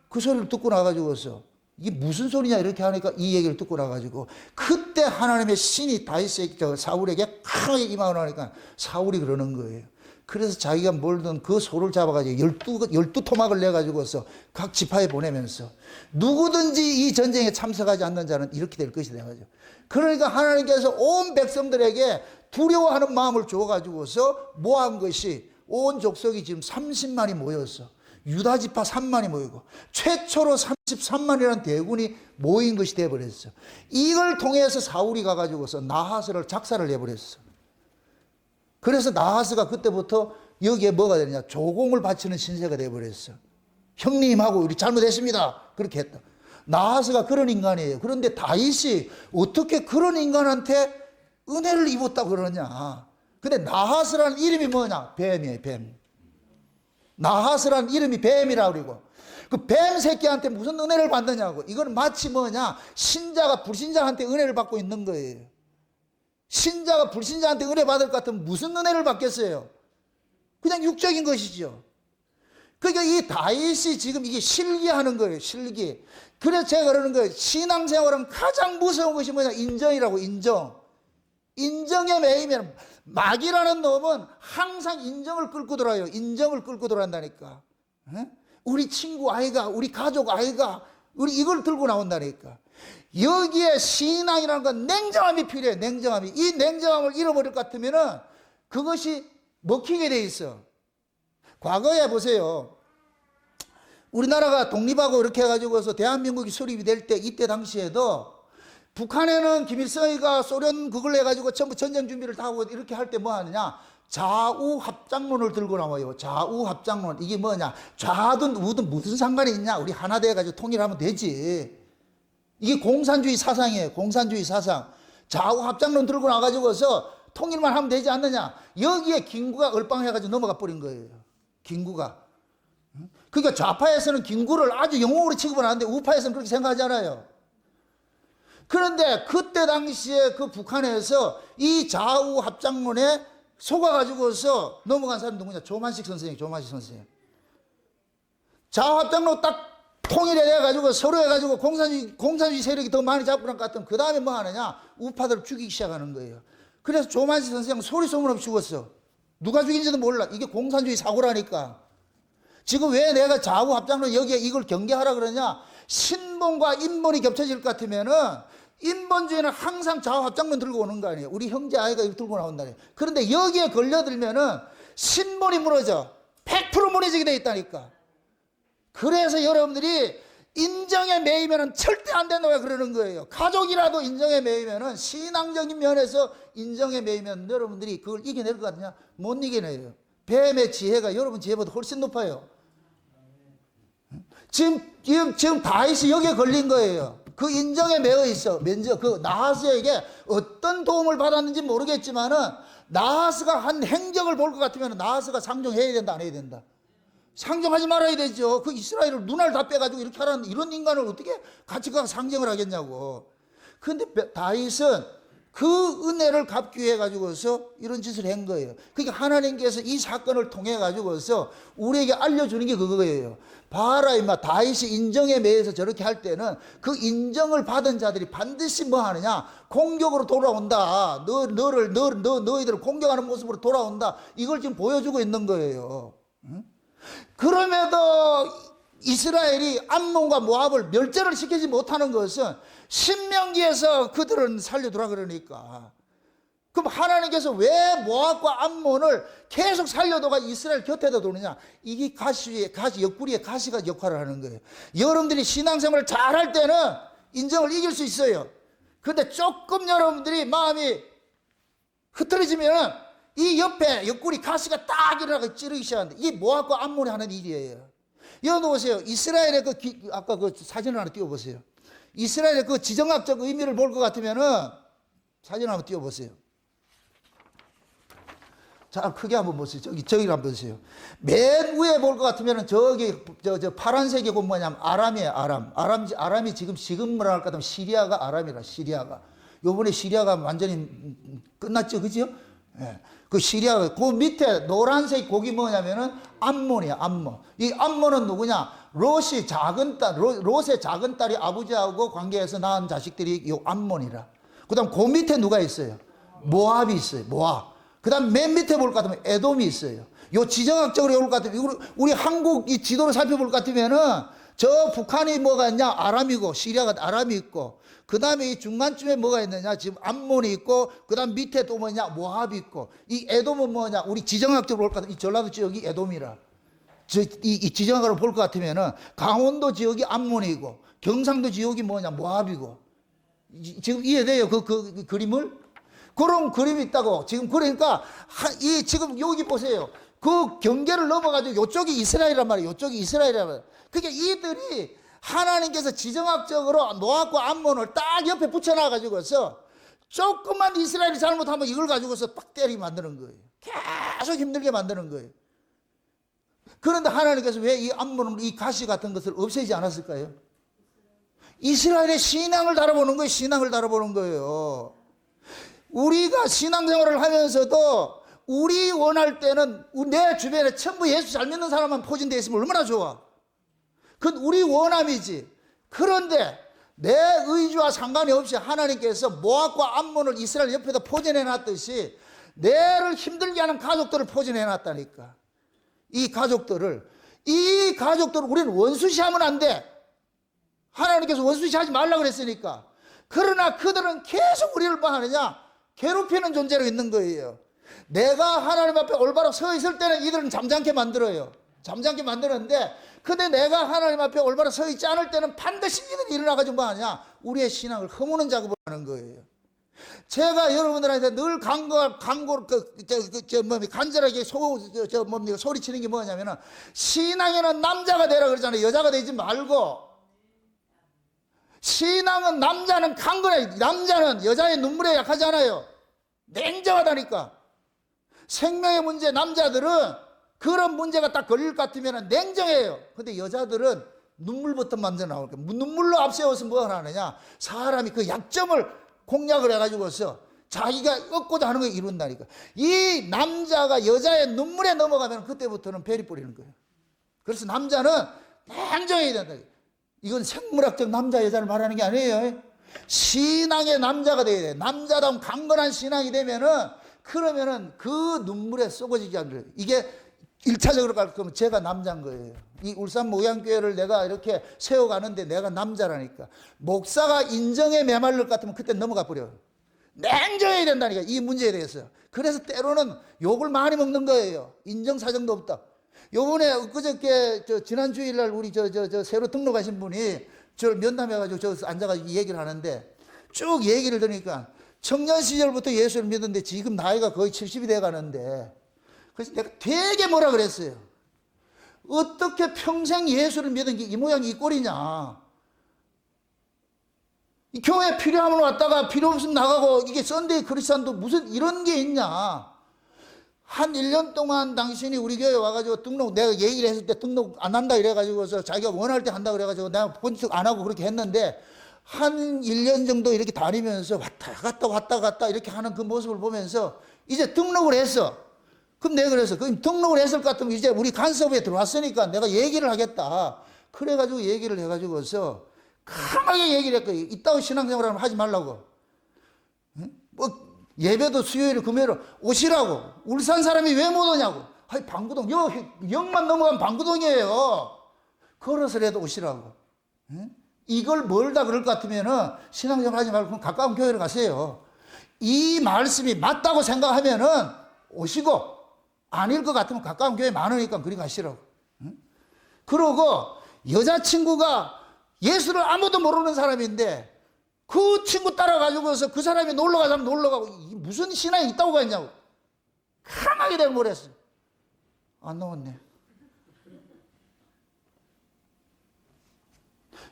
그 소리를 듣고 나가지고서 이게 무슨 소리냐 이렇게 하니까 이 얘기를 듣고 나가지고, 그때 하나님의 신이 다윗의 사울에게 강하게 임하니까 사울이 그러는 거예요. 그래서 자기가 몰던 그 소를 잡아가지고 12토막을 내가지고서 각 지파에 보내면서 누구든지 이 전쟁에 참석하지 않는 자는 이렇게 될 것이다 해가지고, 그러니까 하나님께서 온 백성들에게 두려워하는 마음을 줘가지고서 모한 것이 온 족속이 지금 30만이 모였어. 유다 지파 3만이 모이고 최초로 33만이라는 대군이 모인 것이 되어버렸어. 이걸 통해서 사울이 가가지고서 나하스를 작사를 해버렸어. 그래서 나하스가 그때부터 여기에 뭐가 되느냐, 조공을 바치는 신세가 되어버렸어. 형님하고 우리 잘못했습니다 그렇게 했다. 나하스가 그런 인간이에요. 그런데 다윗이 어떻게 그런 인간한테 은혜를 입었다고 그러냐. 근데 나하스라는 이름이 뭐냐, 뱀이에요. 뱀. 나하스라는 이름이 뱀이라고 그러고, 그 뱀 새끼한테 무슨 은혜를 받느냐고. 이건 마치 뭐냐, 신자가 불신자한테 은혜를 받고 있는 거예요. 신자가 불신자한테 은혜 받을 것 같으면 무슨 은혜를 받겠어요? 그냥 육적인 것이죠. 그러니까 이 다윗이 지금 이게 실기하는 거예요. 실기. 그래서 제가 그러는 거예요. 신앙생활은 가장 무서운 것이 뭐냐, 인정이라고. 인정. 인정에 매이면, 마귀라는 놈은 항상 인정을 끌고 돌아요. 인정을 끌고 돌아온다니까. 우리 친구 아이가, 우리 가족 아이가, 우리 이걸 들고 나온다니까. 여기에 신앙이라는 건 냉정함이 필요해. 냉정함이. 이 냉정함을 잃어버릴 것 같으면은 그것이 먹히게 돼 있어. 과거에 보세요. 우리나라가 독립하고 이렇게 해가지고서 대한민국이 수립이 될 때, 이때 당시에도 북한에는 김일성이가 소련 그걸 해가지고 전부 전쟁 준비를 다 하고 이렇게 할 때 뭐 하느냐, 좌우합작론을 들고 나와요. 좌우합작론. 이게 뭐냐, 좌든 우든 무슨 상관이 있냐, 우리 하나 돼가지고 통일하면 되지. 이게 공산주의 사상이에요. 공산주의 사상. 좌우합작론 들고 나가지고서 통일만 하면 되지 않느냐. 여기에 김구가 얼빵해가지고 넘어가 버린 거예요. 김구가. 그러니까 좌파에서는 김구를 아주 영웅으로 취급을 하는데 우파에서는 그렇게 생각하지 않아요. 그런데 그때 당시에 그 북한에서 이 좌우합작론에 속아가지고서 넘어간 사람이 누구냐? 조만식 선생님. 조만식 선생님. 좌우합작론 딱 통일해 가지고 서로 해가지고 공산주의 세력이 더 많이 잡고 난 것 같으면 그 다음에 뭐 하느냐? 우파들을 죽이기 시작하는 거예요. 그래서 조만식 선생은 소리 소문 없이 죽었어. 누가 죽인지도 몰라. 이게 공산주의 사고라니까. 지금 왜 내가 좌우합작론 여기에 이걸 경계하라 그러냐? 신본과 인본이 겹쳐질 것 같으면은 인본주의는 항상 좌우합작론 들고 오는 거 아니에요. 우리 형제 아이가 이거 들고 나온다니. 그런데 여기에 걸려들면은 신본이 무너져. 100% 무너지게 돼 있다니까. 그래서 여러분들이 인정에 매이면은 절대 안 된다고 그러는 거예요. 가족이라도 인정에 매이면은, 신앙적인 면에서 인정에 매이면 여러분들이 그걸 이겨낼 것 같으냐? 못 이겨내요. 뱀의 지혜가 여러분 지혜보다 훨씬 높아요. 지금 다윗이 여기에 걸린 거예요. 그 인정에 매여 있어. 그 나하스에게 어떤 도움을 받았는지 모르겠지만은 나하스가 한 행적을 볼 것 같으면 나하스가 상종해야 된다, 안 해야 된다? 상종하지 말아야 되죠. 그 이스라엘을 눈알 다 빼가지고 이렇게 하라는 이런 인간을 어떻게 같이 가서 상정을 하겠냐고. 그런데 다윗은 그 은혜를 갚기 위해 가지고서 이런 짓을 한 거예요. 그러니까 하나님께서 이 사건을 통해 가지고서 우리에게 알려주는 게 그거예요. 봐라 임마, 다윗이 인정에 매여서 저렇게 할 때는 그 인정을 받은 자들이 반드시 뭐 하느냐, 공격으로 돌아온다. 너희들을 공격하는 모습으로 돌아온다. 이걸 지금 보여주고 있는 거예요. 응? 그럼에도 이스라엘이 암몬과 모압을 멸절을 시키지 못하는 것은 신명기에서 그들은 살려두라 그러니까. 그럼 하나님께서 왜 모압과 암몬을 계속 살려두가 이스라엘 곁에다 두느냐? 이게 가시, 옆구리에 가시가 역할을 하는 거예요. 여러분들이 신앙생활을 잘할 때는 인정을 이길 수 있어요. 그런데 조금 여러분들이 마음이 흐트러지면 이 옆에 옆구리 가시가 딱 일어나서 찌르기 시작하는데, 이게 모압과 암몬이 하는 일이에요. 여러분 보세요. 이스라엘의 아까 그 사진을 하나 띄워보세요. 이스라엘의 그 지정학적 의미를 볼 것 같으면은 사진 한번 띄워보세요. 자, 크게 한번 보세요. 저기를 한번 보세요. 맨 위에 볼 것 같으면은 저기, 저 파란색이 그 뭐냐면 아람이에요, 아람. 아람이 지금 뭐라 할까 하면 시리아가 아람이라, 시리아가. 요번에 시리아가 완전히 끝났죠, 그죠? 예. 그 시리아가, 그 밑에 노란색 곡이 뭐냐면은 암몬이야, 암몬. 이 암몬은 누구냐? 롯의 작은 딸이 아버지하고 관계해서 낳은 자식들이 이 암몬이라. 그 다음 그 밑에 누가 있어요? 모압이 있어요, 모압. 그 다음 맨 밑에 볼 것 같으면 에돔이 있어요. 요 지정학적으로 볼 것 같으면, 우리 한국 이 지도를 살펴볼 것 같으면은 저 북한이 뭐가 있냐? 아람이고, 시리아가 아람이 있고, 그 다음에 이 중간쯤에 뭐가 있느냐? 지금 암몬이 있고, 그 다음 밑에 또 뭐냐? 모압이 있고, 이 에돔은 뭐냐? 우리 지정학적으로 볼 것 같으면 이 전라도 지역이 에돔이라. 이 지정학으로 볼 것 같으면은 강원도 지역이 암몬이고, 경상도 지역이 뭐냐? 모압이고. 지금 이해돼요? 그 그림을? 그런 그림이 있다고. 지금 그러니까 지금 여기 보세요. 그 경계를 넘어가지고 요쪽이 이스라엘이란 말이에요. 요쪽이 이스라엘이란 말이에요. 그러니까 이들이 하나님께서 지정학적으로 모압과 암몬을 딱 옆에 붙여놔가지고서 조금만 이스라엘이 잘못하면 이걸 가지고서 빡 때리게 만드는 거예요. 계속 힘들게 만드는 거예요. 그런데 하나님께서 왜 이 암몬을, 이 가시 같은 것을 없애지 않았을까요? 이스라엘의 신앙을 달아보는 거예요. 신앙을 달아보는 거예요. 우리가 신앙생활을 하면서도 우리 원할 때는 내 주변에 전부 예수 잘 믿는 사람만 포진되어 있으면 얼마나 좋아. 그건 우리 원함이지. 그런데 내 의지와 상관이 없이 하나님께서 모압과 암몬을 이스라엘 옆에다 포진해 놨듯이 내를 힘들게 하는 가족들을 포진해 놨다니까. 이 가족들을 우리는 원수시하면 안 돼. 하나님께서 원수시하지 말라 그랬으니까. 그러나 그들은 계속 우리를 뭐 하느냐? 괴롭히는 존재로 있는 거예요. 내가 하나님 앞에 올바로 서 있을 때는 이들은 잠잠게 만들어요. 잠잠게 만드는데, 근데 내가 하나님 앞에 올바로 서 있지 않을 때는 반드시 이들이 일어나가지고 뭐 하냐? 우리의 신앙을 허무는 작업을 하는 거예요. 제가 여러분들한테 늘 간절하게 소리치는 게 뭐냐면은, 신앙에는 남자가 되라 그러잖아요. 여자가 되지 말고. 신앙은 남자는 강건해. 남자는 여자의 눈물에 약하잖아요. 냉정하다니까. 생명의 문제, 남자들은 그런 문제가 딱 걸릴 것 같으면 냉정해요. 근데 여자들은 눈물부터 먼저 나올 거예요. 눈물로 앞세워서 뭐 하느냐? 사람이 그 약점을 공략을 해가지고서 자기가 얻고자 하는 걸 이룬다니까. 이 남자가 여자의 눈물에 넘어가면 그때부터는 베리 뿌리는 거예요. 그래서 남자는 냉정해야 된다. 이건 생물학적 남자 여자를 말하는 게 아니에요. 신앙의 남자가 돼야 돼. 남자다운 강건한 신앙이 되면은, 그러면은 그 눈물에 썩어지지 않아요. 이게 1차적으로 갈 거면 제가 남자인 거예요. 이 울산 목양교회를 내가 이렇게 세워가는데 내가 남자라니까. 목사가 인정에 메말릴 것 같으면 그때 넘어가 버려요. 냉정해야 된다니까, 이 문제에 대해서. 그래서 때로는 욕을 많이 먹는 거예요. 인정사정도 없다. 요번에 그저께 지난 주일날 우리 새로 등록하신 분이 저를 면담해가지고 저 앉아가지고 얘기를 하는데, 쭉 얘기를 들으니까 청년 시절부터 예수를 믿었는데 지금 나이가 거의 70이 돼 가는데, 그래서 내가 되게 뭐라 그랬어요. 어떻게 평생 예수를 믿은 게 이 모양이 이 꼴이냐. 이 교회 필요하면 왔다가 필요 없으면 나가고, 이게 썬데이 크리스찬도 무슨 이런 게 있냐. 한 1년 동안 당신이 우리 교회 와가지고 내가 얘기를 했을 때 등록 안 한다 이래가지고서 자기가 원할 때 한다 그래가지고 내가 본척 안 하고 그렇게 했는데, 한 1년 정도 이렇게 다니면서 왔다 갔다 이렇게 하는 그 모습을 보면서 이제 등록을 했어. 그럼 내가 그래서, 그럼 등록을 했을 것 같으면 이제 우리 간섭에 들어왔으니까 내가 얘기를 하겠다. 그래가지고 얘기를 해가지고서 강하게 얘기를 했거든요. 이따위 신앙생활을 하지 말라고. 뭐 예배도 수요일 금요일 오시라고. 울산 사람이 왜 못 오냐고. 아이, 방구동, 영만 넘어가면 방구동이에요. 걸어서라도 오시라고. 예? 이걸 멀다 그럴 것 같으면은 신앙생활 하지 말고 가까운 교회를 가세요. 이 말씀이 맞다고 생각하면은 오시고, 아닐 것 같으면 가까운 교회 많으니까 그리 가시라고. 응? 그러고 여자친구가 예수를 아무도 모르는 사람인데 그 친구 따라가지고서 그 사람이 놀러 가자면 놀러 가고, 무슨 신앙이 있다고 했냐고. 강하게 내가 뭐랬어. 안 나왔네.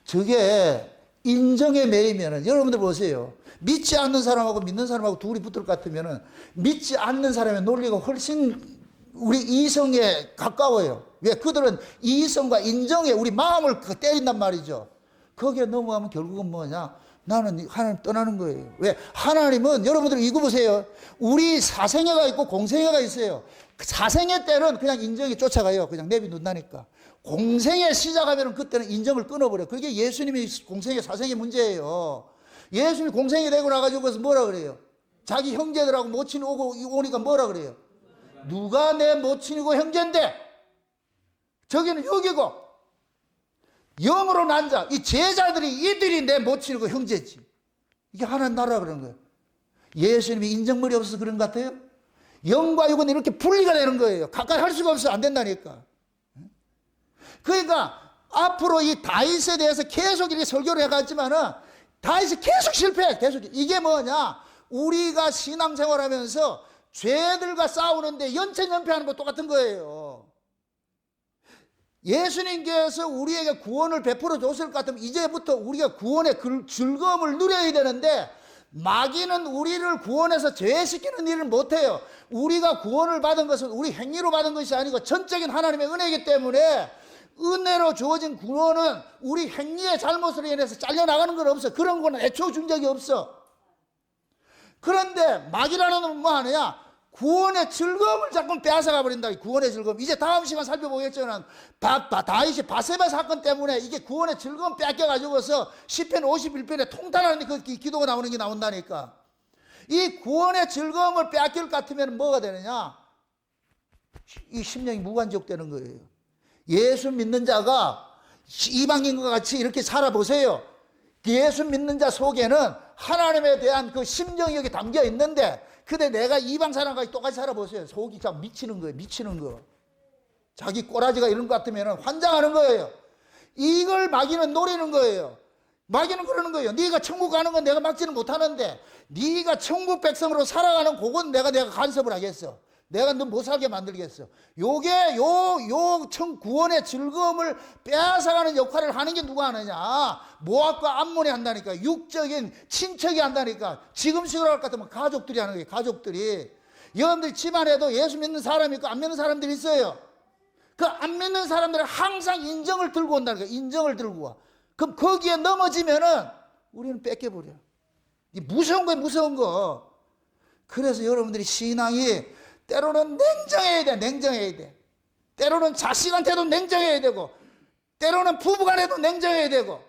저게 인정에 매이면은, 여러분들 보세요. 믿지 않는 사람하고 믿는 사람하고 둘이 붙을 것 같으면은 믿지 않는 사람의 논리가 훨씬 우리 이성에 가까워요. 왜? 그들은 이성과 인정에 우리 마음을 때린단 말이죠. 거기에 넘어가면 결국은 뭐냐? 나는 하나님 떠나는 거예요. 왜? 하나님은, 여러분들 이거 보세요. 우리 사생애가 있고 공생애가 있어요. 사생애 때는 그냥 인정이 쫓아가요. 그냥 내비둔다니까. 공생애 시작하면 그때는 인정을 끊어버려요. 그게 예수님이 공생애, 사생애 문제예요. 예수님이 공생애 되고 나가지고 뭐라 그래요? 자기 형제들하고 모친이 오니까 뭐라 그래요? 누가 내 모친이고 형제인데? 저기는 여기고, 영으로 난 자, 이 제자들이 이들이 내 모친이고 형제지. 이게 하나님 나라 그러는 거예요. 예수님이 인정머리 없어서 그런 것 같아요? 영과 육은 이렇게 분리가 되는 거예요. 가까이 할 수가 없어요. 안 된다니까. 그러니까 앞으로 이 다윗에 대해서 계속 이렇게 설교를 해갔지만은 다윗이 계속 실패해. 계속. 이게 뭐냐? 우리가 신앙생활하면서 죄들과 싸우는데 연천연패하는 거 똑같은 거예요. 예수님께서 우리에게 구원을 베풀어 줬을 것 같으면 이제부터 우리가 구원의 즐거움을 누려야 되는데, 마귀는 우리를 구원해서 죄시키는 일을 못해요. 우리가 구원을 받은 것은 우리 행위로 받은 것이 아니고 전적인 하나님의 은혜이기 때문에, 은혜로 주어진 구원은 우리 행위의 잘못으로 인해서 잘려나가는 건 없어. 그런 거는 애초에 준 적이 없어. 그런데 마귀라는 놈은 뭐 하느냐? 구원의 즐거움을 자꾸 빼앗아가 버린다. 구원의 즐거움. 이제 다음 시간 살펴보겠지만 다윗이 바세바 사건 때문에 이게 구원의 즐거움 뺏겨가지고서 시편 51편에 통탄하는 그 기도가 나오는 게 나온다니까. 이 구원의 즐거움을 빼앗길 것 같으면 뭐가 되느냐? 이 심령이 무관지옥되는 거예요. 예수 믿는 자가 이방인과 같이 이렇게 살아보세요. 예수 믿는 자 속에는 하나님에 대한 그 심정이 여기 담겨 있는데, 근데 내가 이방 사람과 똑같이 살아보세요. 속이 참 미치는 거예요. 미치는 거. 자기 꼬라지가 이런 것 같으면 환장하는 거예요. 이걸 마귀는 노리는 거예요. 마귀는 그러는 거예요. 네가 천국 가는 건 내가 막지는 못하는데, 네가 천국 백성으로 살아가는 그건 내가 간섭을 하겠어. 내가 너 못 살게 만들겠어. 요게 구원의 즐거움을 빼앗아가는 역할을 하는 게 누가 하느냐? 모압과 암몬이 한다니까. 육적인 친척이 한다니까. 지금식으로 할 것 같으면 가족들이 하는 거예요. 가족들이. 여러분들 집안에도 예수 믿는 사람이 있고 안 믿는 사람들이 있어요. 그 안 믿는 사람들은 항상 인정을 들고 온다는 거예요. 인정을 들고 와. 그럼 거기에 넘어지면은 우리는 뺏겨버려. 이 무서운 거예요. 무서운 거. 그래서 여러분들이 신앙이 때로는 냉정해야 돼. 냉정해야 돼. 때로는 자식한테도 냉정해야 되고, 때로는 부부간에도 냉정해야 되고.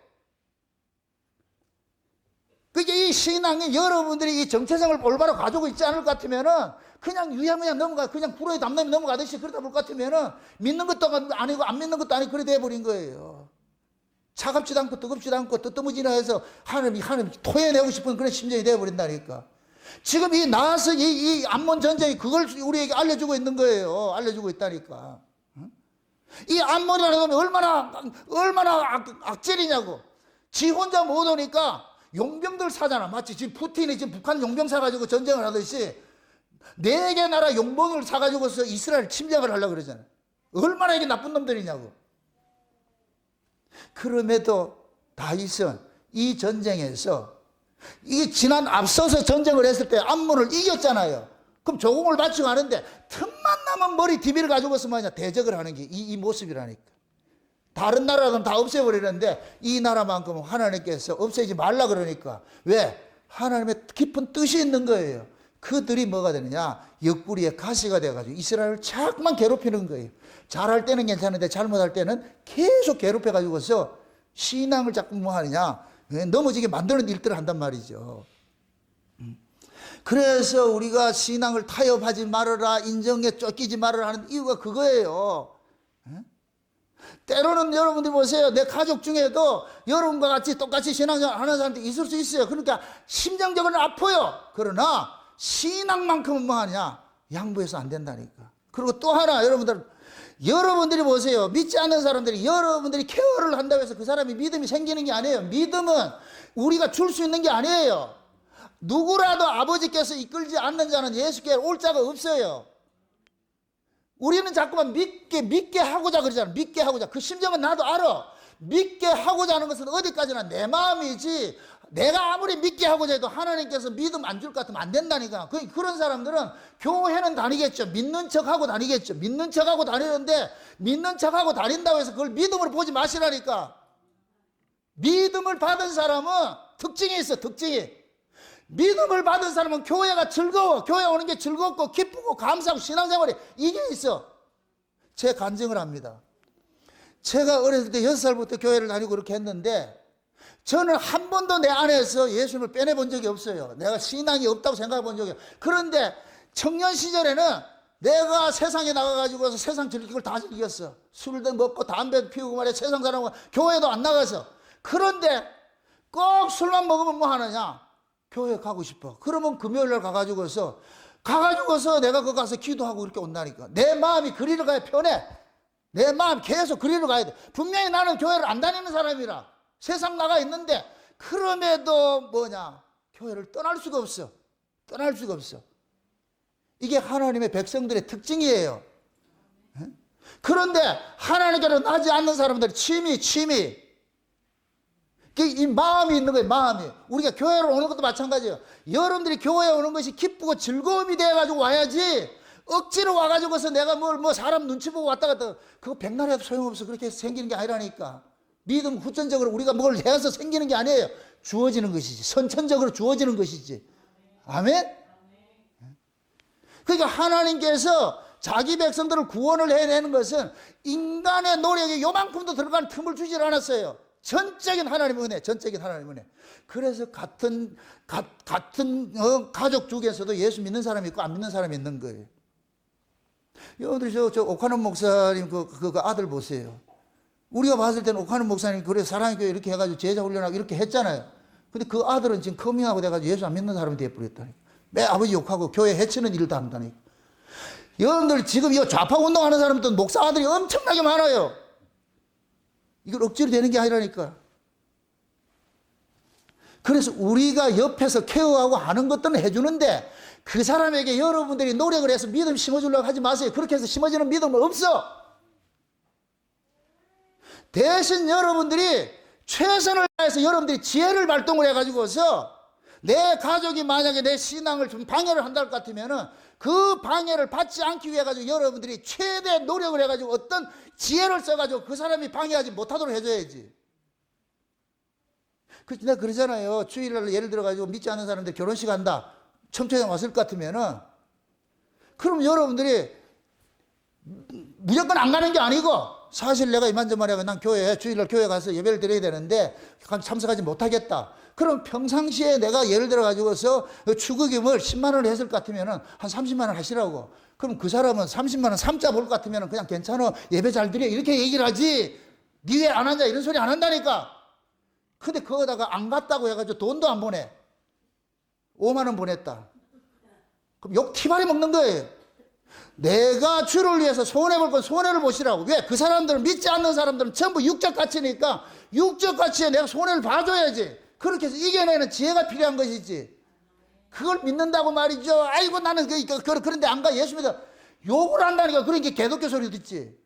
그게 이 신앙이 여러분들이 이 정체성을 올바로 가지고 있지 않을 것 같으면은 그냥 유야무야 넘어가, 그냥 불어에 담담히 넘어가듯이 그러다 볼 것 같으면은 믿는 것도 아니고 안 믿는 것도 아니고 그래 돼버린 거예요. 차갑지도 않고 뜨겁지도 않고 뜨뜨무지나 해서 하나님 토해내고 싶은 그런 심정이 돼버린다니까. 지금 이 나와서 이 암몬 전쟁이 그걸 우리에게 알려주고 있는 거예요. 알려주고 있다니까. 이 암몬이라는 놈이 얼마나 악질이냐고. 지 혼자 못 오니까 용병들 사잖아. 마치 지금 푸틴이 지금 북한 용병 사가지고 전쟁을 하듯이 4개 나라 용병을 사가지고서 이스라엘 침략을 하려고 그러잖아. 얼마나 이게 나쁜 놈들이냐고. 그럼에도 다윗은 이 전쟁에서 지난 앞서서 전쟁을 했을 때 암몬을 이겼잖아요. 그럼 조공을 바치고 하는데 틈만 나면 머리 DB를 가지고서 뭐냐 대적을 하는 게 이 모습이라니까. 다른 나라는 다 없애버리는데 이 나라만큼은 하나님께서 없애지 말라 그러니까. 왜? 하나님의 깊은 뜻이 있는 거예요. 그들이 뭐가 되느냐? 옆구리에 가시가 돼가지고 이스라엘을 자꾸만 괴롭히는 거예요. 잘할 때는 괜찮은데 잘못할 때는 계속 괴롭혀가지고서 신앙을 자꾸 뭐 하느냐? 넘어지게 만드는 일들을 한단 말이죠. 그래서 우리가 신앙을 타협하지 말아라, 인정에 쫓기지 말아라 하는 이유가 그거예요. 때로는 여러분들이 보세요. 내 가족 중에도 여러분과 같이 똑같이 신앙생활 하는 사람들이 있을 수 있어요. 그러니까 심정적으로는 아파요. 그러나 신앙만큼은 뭐 하냐? 양보해서 안 된다니까. 그리고 또 하나, 여러분들이 보세요. 믿지 않는 사람들이 여러분들이 케어를 한다고 해서 그 사람이 믿음이 생기는 게 아니에요. 믿음은 우리가 줄 수 있는 게 아니에요. 누구라도 아버지께서 이끌지 않는 자는 예수께 올 자가 없어요. 우리는 자꾸만 믿게 하고자 그러잖아. 믿게 하고자. 그 심정은 나도 알아. 믿게 하고자 하는 것은 어디까지나 내 마음이지, 내가 아무리 믿게 하고자 해도 하나님께서 믿음 안 줄 것 같으면 안 된다니까. 그런 사람들은 교회는 다니겠죠. 믿는 척하고 다니겠죠. 믿는 척하고 다니는데, 믿는 척하고 다닌다고 해서 그걸 믿음으로 보지 마시라니까. 믿음을 받은 사람은 특징이 있어. 특징이. 믿음을 받은 사람은 교회가 즐거워. 교회 오는 게 즐겁고 기쁘고 감사하고 신앙생활에 이게 있어. 제 간증을 합니다. 제가 어렸을 때 6살부터 교회를 다니고 그렇게 했는데, 저는 한 번도 내 안에서 예수님을 빼내본 적이 없어요. 내가 신앙이 없다고 생각해 본 적이 없어요. 그런데 청년 시절에는 내가 세상에 나가가지고서 세상 즐길 걸 다 즐겼어. 술도 먹고 담배 피우고 말이야. 세상 사람과 교회도 안 나가서. 그런데 꼭 술만 먹으면 뭐 하느냐? 교회 가고 싶어. 그러면 금요일날 가가지고서 내가 거기 가서 기도하고 이렇게 온다니까. 내 마음이 그리로 가야 편해. 내 마음 계속 그리로 가야 돼. 분명히 나는 교회를 안 다니는 사람이라 세상 나가 있는데, 그럼에도 뭐냐? 교회를 떠날 수가 없어. 떠날 수가 없어. 이게 하나님의 백성들의 특징이에요. 그런데 하나님께로 나지 않는 사람들이 취미. 이 마음이 있는 거예요. 마음이. 우리가 교회로 오는 것도 마찬가지예요. 여러분들이 교회에 오는 것이 기쁘고 즐거움이 돼가지고 와야지, 억지로 와가지고서 내가 사람 눈치 보고 왔다 갔다, 그거 백날 해도 소용없어. 그렇게 생기는 게 아니라니까. 믿음 후천적으로 우리가 뭘 해서 생기는 게 아니에요. 주어지는 것이지. 선천적으로 주어지는 것이지. 아멘? 그러니까 하나님께서 자기 백성들을 구원을 해내는 것은 인간의 노력이 요만큼도 들어가는 틈을 주질 않았어요. 전적인 하나님의 은혜, 전적인 하나님의 은혜. 그래서 같은 가족 중에서도 예수 믿는 사람이 있고 안 믿는 사람이 있는 거예요. 여러분들 저 오카노 목사님 그 아들 보세요. 우리가 봤을 때는 오카노 목사님 그래 사랑의 교회 이렇게 해가지고 제자 훈련하고 이렇게 했잖아요. 근데 그 아들은 지금 커밍하고 돼가지고 예수 안 믿는 사람이 되어버렸다니까. 매 아버지 욕하고 교회 해치는 일을 다 한다니까. 여러분들 지금 이 좌파 운동하는 사람들 목사 아들이 엄청나게 많아요. 이걸 억지로 되는 게 아니라니까. 그래서 우리가 옆에서 케어하고 하는 것들은 해주는데, 그 사람에게 여러분들이 노력을 해서 믿음 심어주려고 하지 마세요. 그렇게 해서 심어지는 믿음은 없어. 대신 여러분들이 최선을 다해서 여러분들이 지혜를 발동을 해가지고서, 내 가족이 만약에 내 신앙을 좀 방해를 한다 같으면은 그 방해를 받지 않기 위해 가지고 여러분들이 최대 노력을 해가지고 어떤 지혜를 써가지고 그 사람이 방해하지 못하도록 해줘야지. 그래서 내가 그러잖아요. 주일날 예를 들어가지고 믿지 않는 사람들 결혼식 한다. 청초장 왔을 것 같으면은, 그럼 여러분들이 무조건 안 가는 게 아니고, 사실 내가 이만저만하고 난 주일날 교회 가서 예배를 드려야 되는데 참석하지 못하겠다. 그럼 평상시에 내가 예를 들어가지고서 축의금을 10만 원을 했을 것 같으면은 한 30만 원 하시라고. 그럼 그 사람은 30만 원 3자 볼 것 같으면은 그냥 괜찮아. 예배 잘 드려. 이렇게 얘기를 하지. 니 왜 안 한다. 이런 소리 안 한다니까. 근데 그거다가 안 갔다고 해가지고 돈도 안 보내. 5만 원 보냈다. 그럼 욕 티바리 먹는 거예요. 내가 주를 위해서 손해볼 건 손해를 보시라고. 왜? 그 사람들은, 믿지 않는 사람들은 전부 육적 가치니까 육적 가치에 내가 손해를 봐줘야지. 그렇게 해서 이겨내는 지혜가 필요한 것이지. 그걸 믿는다고 말이죠. 아이고 나는 그런데 안 가. 예수 믿어. 욕을 한다니까. 그러니까 개독교 소리 듣지.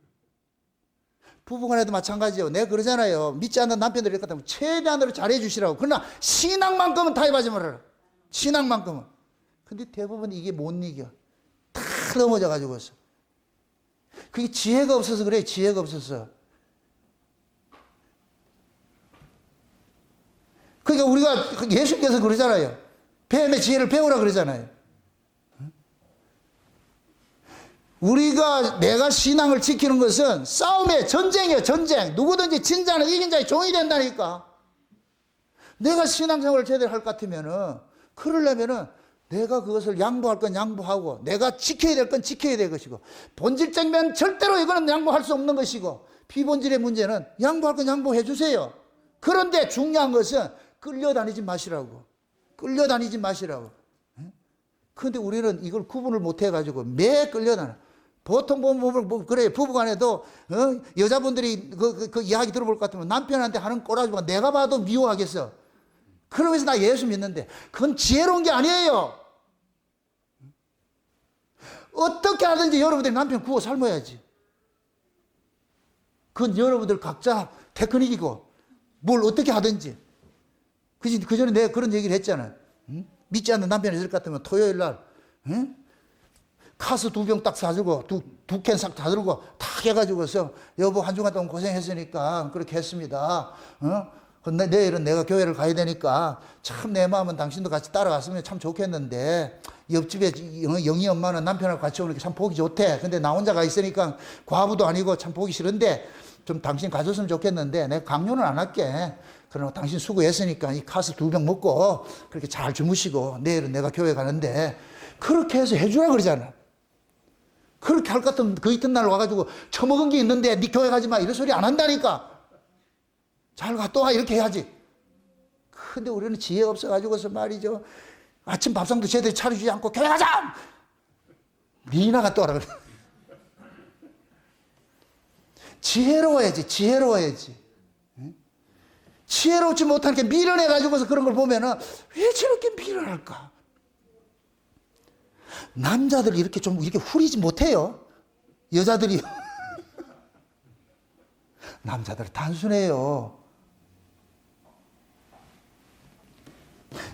부부간에도 마찬가지예요. 내가 그러잖아요. 믿지 않는 남편들이 이렇게 하면 최대한으로 잘해주시라고. 그러나 신앙만큼은 타협하지 말아라. 신앙만큼은. 근데 대부분 이게 못 이겨. 다 넘어져가지고서. 그게 지혜가 없어서 그래. 지혜가 없어서. 그러니까 우리가 예수님께서 그러잖아요. 뱀의 지혜를 배우라 그러잖아요. 우리가 내가 신앙을 지키는 것은 싸움의 전쟁이에요. 전쟁. 누구든지 진 자는 이긴 자의 종이 된다니까. 내가 신앙생활을 제대로 할 것 같으면은, 그러려면은 내가 그것을 양보할 건 양보하고 내가 지켜야 될 건 지켜야 될 것이고 본질적인 면 절대로 이거는 양보할 수 없는 것이고 비본질의 문제는 양보할 건 양보해 주세요. 그런데 중요한 것은 끌려다니지 마시라고. 끌려다니지 마시라고. 그런데 우리는 이걸 구분을 못 해가지고 매 끌려다녀. 보통 보면 그래 부부간에도 여자분들이 그 이야기 들어볼 것 같으면 남편한테 하는 꼬라지가 내가 봐도 미워하겠어. 그러면서 나 예수 믿는데 그건 지혜로운 게 아니에요. 어떻게 하든지 여러분들이 남편 구워 삶아야지. 그건 여러분들 각자 테크닉이고 뭘 어떻게 하든지. 그 전에 내가 그런 얘기를 했잖아. 응? 믿지 않는 남편이 있을 것 같으면 토요일 날 응? 카스 2병 딱 사들고 두 캔 싹 사들고 탁 해가지고서 여보 한 주간 동안 고생했으니까 그렇게 했습니다. 근데 내일은 내가 교회를 가야 되니까 참 내 마음은 당신도 같이 따라갔으면 참 좋겠는데 옆집에 영희 엄마는 남편하고 같이 오니까 참 보기 좋대. 근데 나 혼자 가 있으니까 과부도 아니고 참 보기 싫은데 좀 당신 가줬으면 좋겠는데 내가 강요는 안 할게. 그러나 당신 수고했으니까 이 카스 2병 먹고 그렇게 잘 주무시고 내일은 내가 교회 가는데 그렇게 해서 해주라 그러잖아. 그렇게 할 것 같으면 그 이튿날 와가지고 처먹은 게 있는데 네 교회 가지 마 이런 소리 안 한다니까. 잘 갔다 와 이렇게 해야지. 근데 우리는 지혜 없어가지고서 말이죠. 아침 밥상도 제대로 차려주지 않고 교회 가자! 니나 갔다 와라 그래. 지혜로워야지. 지혜롭지 못하게 미련해가지고서 그런 걸 보면은 왜 저렇게 미련할까? 남자들이 이렇게 좀 이렇게 후리지 못해요. 여자들이. 남자들 단순해요.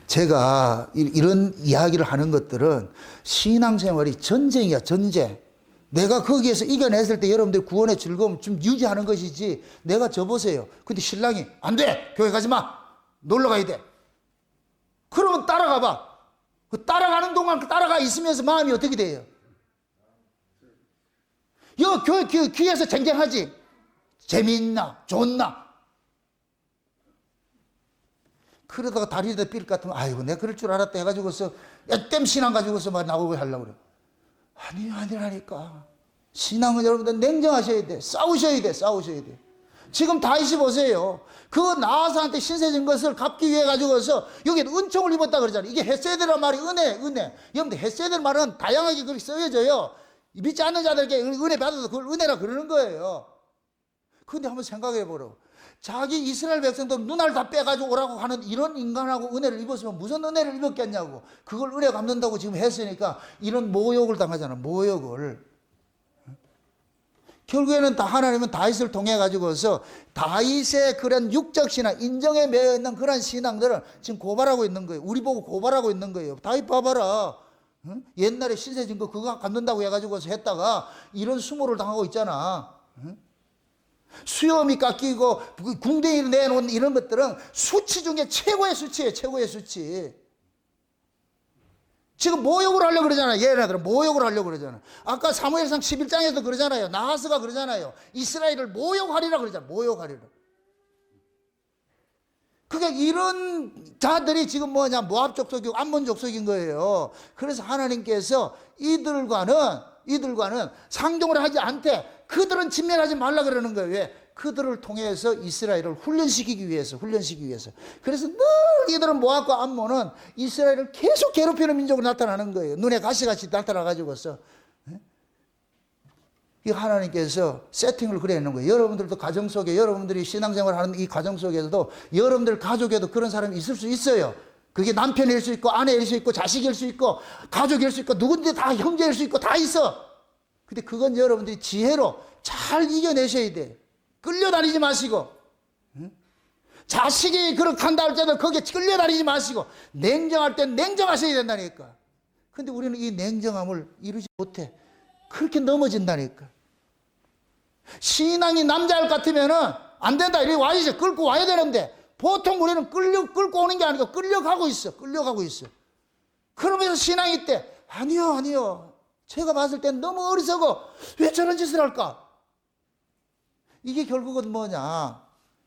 제가 이런 이야기를 하는 것들은 신앙생활이 전쟁이야, 전쟁. 내가 거기에서 이겨냈을 때 여러분들 구원의 즐거움 좀 유지하는 것이지. 내가 져보세요. 근데 신랑이 안 돼! 교회 가지 마! 놀러 가야 돼! 그러면 따라가 봐. 그 따라가는 동안 따라가 있으면서 마음이 어떻게 돼요? 이거 교회 귀에서 쟁쟁하지? 재미있나? 좋나? 그러다가 다리에다 삘 같으면 아이고 내가 그럴 줄 알았다 해가지고서 땜 신앙 가지고서 막 나오고 하려고 그래. 아니라니까. 신앙은 여러분들 냉정하셔야 돼. 싸우셔야 돼. 지금 다윗이 보세요. 그 나아사한테 신세진 것을 갚기 위해 가지고서 여기 은총을 입었다 그러잖아요. 이게 헤세드란 말이 은혜. 여러분들 헤세드 말은 다양하게 그렇게 쓰여져요. 믿지 않는 자들에게 은혜 받아서 그걸 은혜라 그러는 거예요. 근데 한번 생각해 보라. 자기 이스라엘 백성들 눈알 다 빼가지고 오라고 하는 이런 인간하고 은혜를 입었으면 무슨 은혜를 입었겠냐고. 그걸 은혜 갚는다고 지금 했으니까 이런 모욕을 당하잖아. 모욕을. 결국에는 다 하나님은 다윗을 통해 가지고서 다윗의 그런 육적 신앙, 인정에 매여 있는 그런 신앙들을 지금 고발하고 있는 거예요. 우리 보고 고발하고 있는 거예요. 다윗 봐봐라. 응? 옛날에 신세진 거 그거 갚는다고 해가지고서 했다가 이런 수모를 당하고 있잖아. 응? 수염이 깎이고 궁뎅이를 내놓은 이런 것들은 수치 중에 최고의 수치예요. 최고의 수치. 지금 모욕을 하려고 그러잖아요. 얘네들은 모욕을 하려고 그러잖아요. 아까 사무엘상 11장에도 그러잖아요. 나하스가 그러잖아요. 이스라엘을 모욕하리라 그러잖아요. 모욕하리라. 그러니까 이런 자들이 지금 뭐냐 모압 족속이고 암몬 족속인 거예요. 그래서 하나님께서 이들과는 상종을 하지 않되 그들은 진멸하지 말라 그러는 거예요. 왜? 그들을 통해서 이스라엘을 훈련시키기 위해서. 그래서 늘 이들은 모압과 암몬은 이스라엘을 계속 괴롭히는 민족으로 나타나는 거예요. 눈에 가시같이 나타나가지고서. 이 하나님께서 세팅을 그래 놓은 거예요. 여러분들도 가정 속에 여러분들이 신앙생활 하는 이 가정 속에서도 여러분들 가족에도 그런 사람이 있을 수 있어요. 그게 남편일 수 있고 아내일 수 있고 자식일 수 있고 가족일 수 있고 누군지 다 형제일 수 있고 다 있어. 근데 그건 여러분들이 지혜로 잘 이겨내셔야 돼. 끌려다니지 마시고. 자식이 그렇게 한다 할 때도 거기에 끌려다니지 마시고 냉정할 땐 냉정하셔야 된다니까. 근데 우리는 이 냉정함을 이루지 못해. 그렇게 넘어진다니까. 신앙이 남자일 같으면은 안 된다. 이리 와야지. 끌고 와야 되는데 보통 우리는 끌고 오는 게 아니고 끌려가고 있어. 그러면서 신앙이 있대. 아니요. 제가 봤을 땐 너무 어리석어. 왜 저런 짓을 할까? 이게 결국은 뭐냐?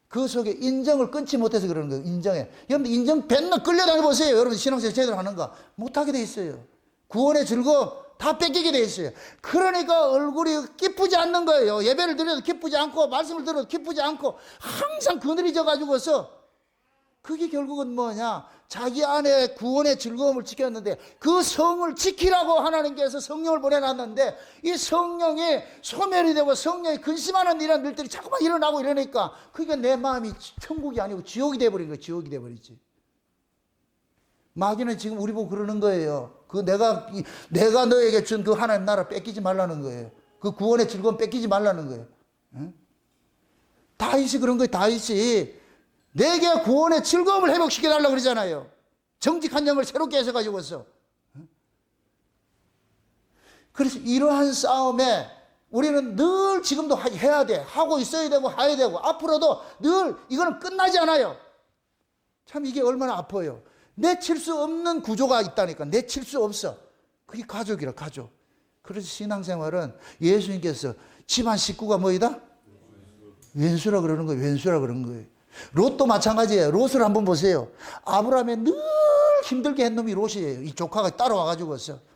그 속에 인정을 끊지 못해서 그러는 거예요. 인정에. 여러분 인정 맨날 끌려다니 보세요. 여러분 신앙생활 제대로 하는가? 못하게 돼 있어요. 구원의 즐거움 다 뺏기게 돼 있어요. 그러니까 얼굴이 기쁘지 않는 거예요. 예배를 드려도 기쁘지 않고 말씀을 들어도 기쁘지 않고 항상 그늘이 져가지고서 그게 결국은 뭐냐? 자기 안에 구원의 즐거움을 지켰는데 그 성을 지키라고 하나님께서 성령을 보내놨는데 이 성령이 소멸이 되고 성령이 근심하는 이런 일들이 자꾸만 일어나고 이러니까 그게 내 마음이 천국이 아니고 지옥이 돼버린 거예요. 지옥이 돼버리지. 마귀는 지금 우리 보고 그러는 거예요. 그 내가 너에게 준 그 하나님 나라 뺏기지 말라는 거예요. 그 구원의 즐거움 뺏기지 말라는 거예요. 응? 다윗이 그런 거예요. 다윗이 내게 구원의 즐거움을 회복시켜달라고 그러잖아요. 정직한 영을 새롭게 해서가지고서. 그래서 이러한 싸움에 우리는 늘 지금도 해야 돼. 하고 있어야 되고 해야 되고 앞으로도 늘 이거는 끝나지 않아요. 참 이게 얼마나 아파요. 내칠 수 없는 구조가 있다니까. 내칠 수 없어. 그게 가족이라 가족. 그래서 신앙생활은 예수님께서 집안 식구가 뭐이다? 왼수라 그러는 거예요. 왼수라 그러는 거예요. 롯도 마찬가지예요. 롯을 한번 보세요. 아브라함의 늘 힘들게 한 놈이 롯이에요. 이 조카가 따라와가지고서.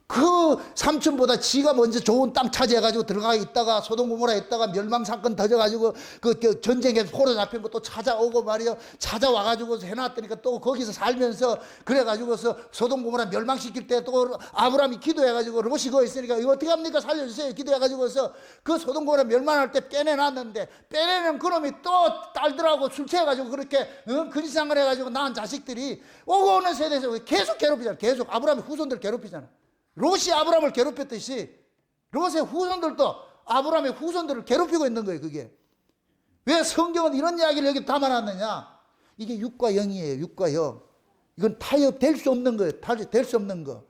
그 삼촌보다 지가 먼저 좋은 땅 차지해가지고 들어가 있다가 소돔 고모라 있다가 멸망사건 터져가지고 그 전쟁에 포로 잡힌 거 또 찾아오고 말이요. 찾아와가지고 해놨더니까 또 거기서 살면서 그래가지고서 소돔 고모라 멸망시킬 때 또 아브라함이 기도해가지고 롯이 거기 있으니까 이거 어떻게 합니까? 살려주세요. 기도해가지고서 그 소돔 고모라 멸망할 때 빼내놨는데 빼내는 그놈이 또 딸들하고 술 취해가지고 그렇게 근시상을 해가지고 낳은 자식들이 오고 오는 세대에서 계속 괴롭히잖아. 계속 아브라함의 후손들 괴롭히잖아. 롯이 아브라함을 괴롭혔듯이 롯의 후손들도 아브라함의 후손들을 괴롭히고 있는 거예요. 그게 왜 성경은 이런 이야기를 여기 담아놨느냐? 이게 육과 영이에요. 육과 영. 이건 타협될 수 없는 거예요. 될 수 없는 거.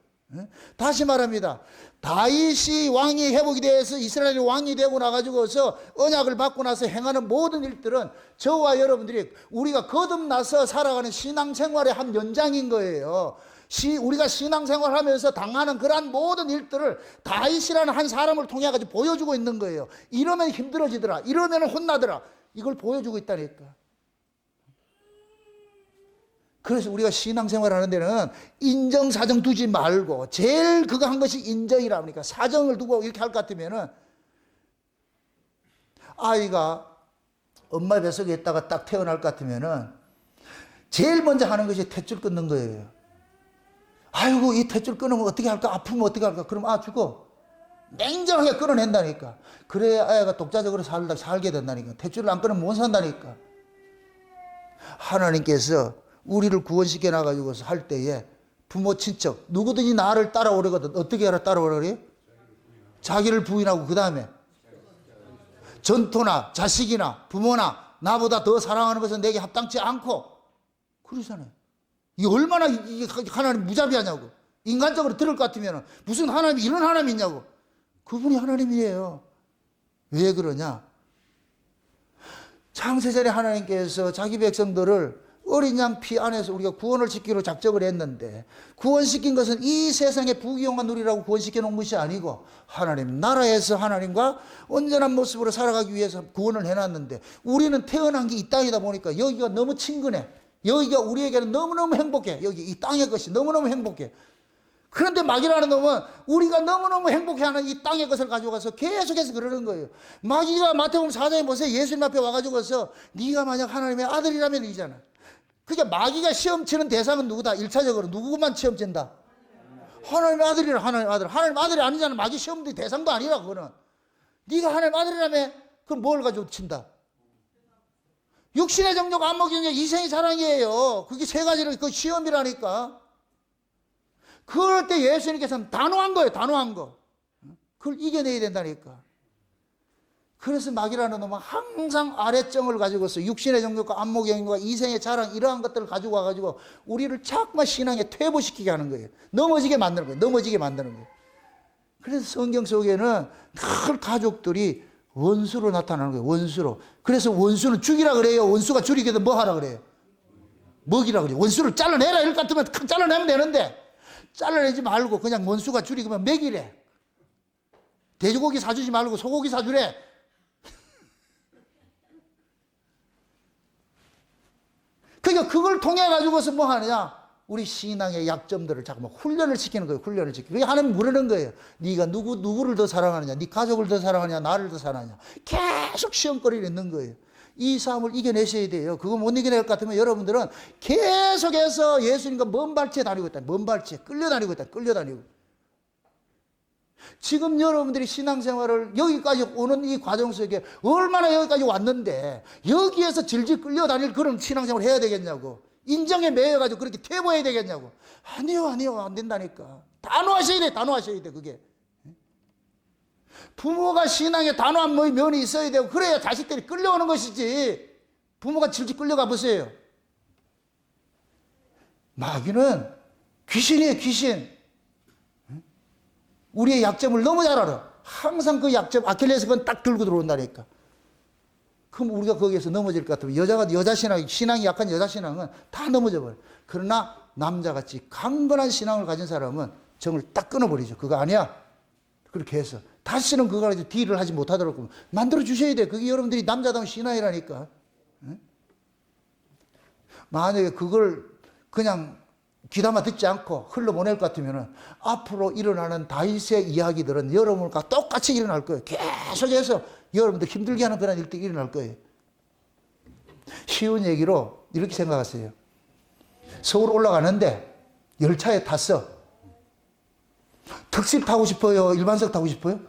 다시 말합니다. 다윗이 왕이 회복이 돼서 이스라엘이 왕이 되고 나가지고서 언약을 받고 나서 행하는 모든 일들은 저와 여러분들이 우리가 거듭나서 살아가는 신앙생활의 한 연장인 거예요. 우리가 신앙생활 하면서 당하는 그러한 모든 일들을 다윗이라는 한 사람을 통해 가지고 보여주고 있는 거예요. 이러면 힘들어지더라. 이러면 혼나더라. 이걸 보여주고 있다니까. 그래서 우리가 신앙생활 하는 데는 인정사정 두지 말고 제일 그거 한 것이 인정이라 하니까 사정을 두고 이렇게 할 것 같으면은 아이가 엄마 뱃속에 있다가 딱 태어날 것 같으면은 제일 먼저 하는 것이 탯줄 끊는 거예요. 아이고 이 탯줄 끊으면 어떻게 할까? 아프면 어떻게 할까? 그럼 죽어. 냉정하게 끊어낸다니까. 그래야 아이가 독자적으로 살게 된다니까. 탯줄을 안 끊으면 못 산다니까. 하나님께서 우리를 구원시켜 놔가지고서 할 때에 부모 친척 누구든지 나를 따라오려거든. 어떻게 하라 따라오라 그래요? 자기를 부인하고 그 다음에 전토나 자식이나 부모나 나보다 더 사랑하는 것은 내게 합당치 않고 그러잖아요. 이게 얼마나 하나님 무자비하냐고. 인간적으로 들을 것 같으면 무슨 하나님이 이런 하나님이 있냐고. 그분이 하나님이에요. 왜 그러냐? 창세전에 하나님께서 자기 백성들을 어린 양 피 안에서 우리가 구원을 시키기로 작정을 했는데 구원시킨 것은 이 세상의 부귀영화 누리라고 구원시켜 놓은 것이 아니고 하나님 나라에서 하나님과 온전한 모습으로 살아가기 위해서 구원을 해놨는데 우리는 태어난 게 이 땅이다 보니까 여기가 너무 친근해. 여기가 우리에게는 너무너무 행복해. 여기 이 땅의 것이 너무너무 행복해. 그런데 마귀라는 놈은 우리가 너무너무 행복해하는 이 땅의 것을 가져가서 계속해서 그러는 거예요. 마귀가 마태복음 4장에 보세요. 예수님 앞에 와가지고서 네가 만약 하나님의 아들이라면 이잖아. 그러니까 마귀가 시험 치는 대상은 누구다? 1차적으로 누구만 시험 친다? 하나님의 아들이라. 하나님의 아들. 하나님의 아들이 아니잖아. 마귀 시험 대상도 아니라 그거는. 네가 하나님의 아들이라면 그럼 뭘 가지고 친다? 육신의 정욕, 안목 정욕, 이생의 자랑이에요. 그게 세 가지를 그 시험이라니까. 그럴 때 예수님께서는 단호한 거예요. 단호한 거. 그걸 이겨내야 된다니까. 그래서 마귀라는 놈은 항상 아래정을 가지고서 육신의 정욕과 안목의 정욕과 이생의 자랑 이러한 것들을 가지고 와가지고 우리를 자꾸만 신앙에 퇴보시키게 하는 거예요. 넘어지게 만드는 거예요. 넘어지게 만드는 거예요. 그래서 성경 속에는 늘 가족들이 원수로 나타나는 거예요. 원수로. 그래서 원수는 죽이라 그래요. 원수가 죽이거든 뭐 하라 그래요? 먹이라 그래요. 원수를 잘라내라 이럴 것 같으면 잘라내면 되는데 잘라내지 말고 그냥 원수가 죽이면 먹이래. 돼지고기 사주지 말고 소고기 사주래. 그러니까 그걸 통해 가지고서 뭐 하느냐? 우리 신앙의 약점들을 자꾸 훈련을 시키는 거예요. 훈련을 시키는. 그게 하나님 물으는 거예요. 네가 누구를 더 사랑하느냐? 네 가족을 더 사랑하느냐? 나를 더 사랑하느냐? 계속 시험거리를 있는 거예요. 이 싸움을 이겨내셔야 돼요. 그거 못 이겨낼 것 같으면 여러분들은 계속해서 예수님과 먼 발치에 다니고 있다. 먼 발치에 끌려다니고 있다. 끌려다니고. 지금 여러분들이 신앙생활을 여기까지 오는 이 과정 속에 얼마나 여기까지 왔는데 여기에서 질질 끌려다닐 그런 신앙생활을 해야 되겠냐고. 인정에 매여가지고 그렇게 퇴보해야 되겠냐고. 아니요, 아니요, 안 된다니까. 단호하셔야 돼, 단호하셔야 돼, 그게. 부모가 신앙에 단호한 면이 있어야 되고, 그래야 자식들이 끌려오는 것이지. 부모가 질질 끌려가 보세요. 마귀는 귀신이에요, 귀신. 우리의 약점을 너무 잘 알아. 항상 그 약점, 아킬레스건 딱 들고 들어온다니까. 그럼 우리가 거기에서 넘어질 것 같으면 여자 신앙이 약한 여자 신앙은 다 넘어져 버려요. 그러나 남자같이 강건한 신앙을 가진 사람은 정을 딱 끊어버리죠. 그거 아니야. 그렇게 해서 다시는 그거 가지고 딜을 하지 못하도록 만들어 주셔야 돼. 그게 여러분들이 남자다운 신앙이라니까. 만약에 그걸 그냥 귀담아 듣지 않고 흘러보낼 것 같으면 앞으로 일어나는 다윗의 이야기들은 여러분과 똑같이 일어날 거예요. 계속해서 여러분들 힘들게 하는 그런 일들이 일어날 거예요. 쉬운 얘기로 이렇게 생각하세요. 서울 올라가는데 열차에 탔어. 특집 타고 싶어요? 일반석 타고 싶어요?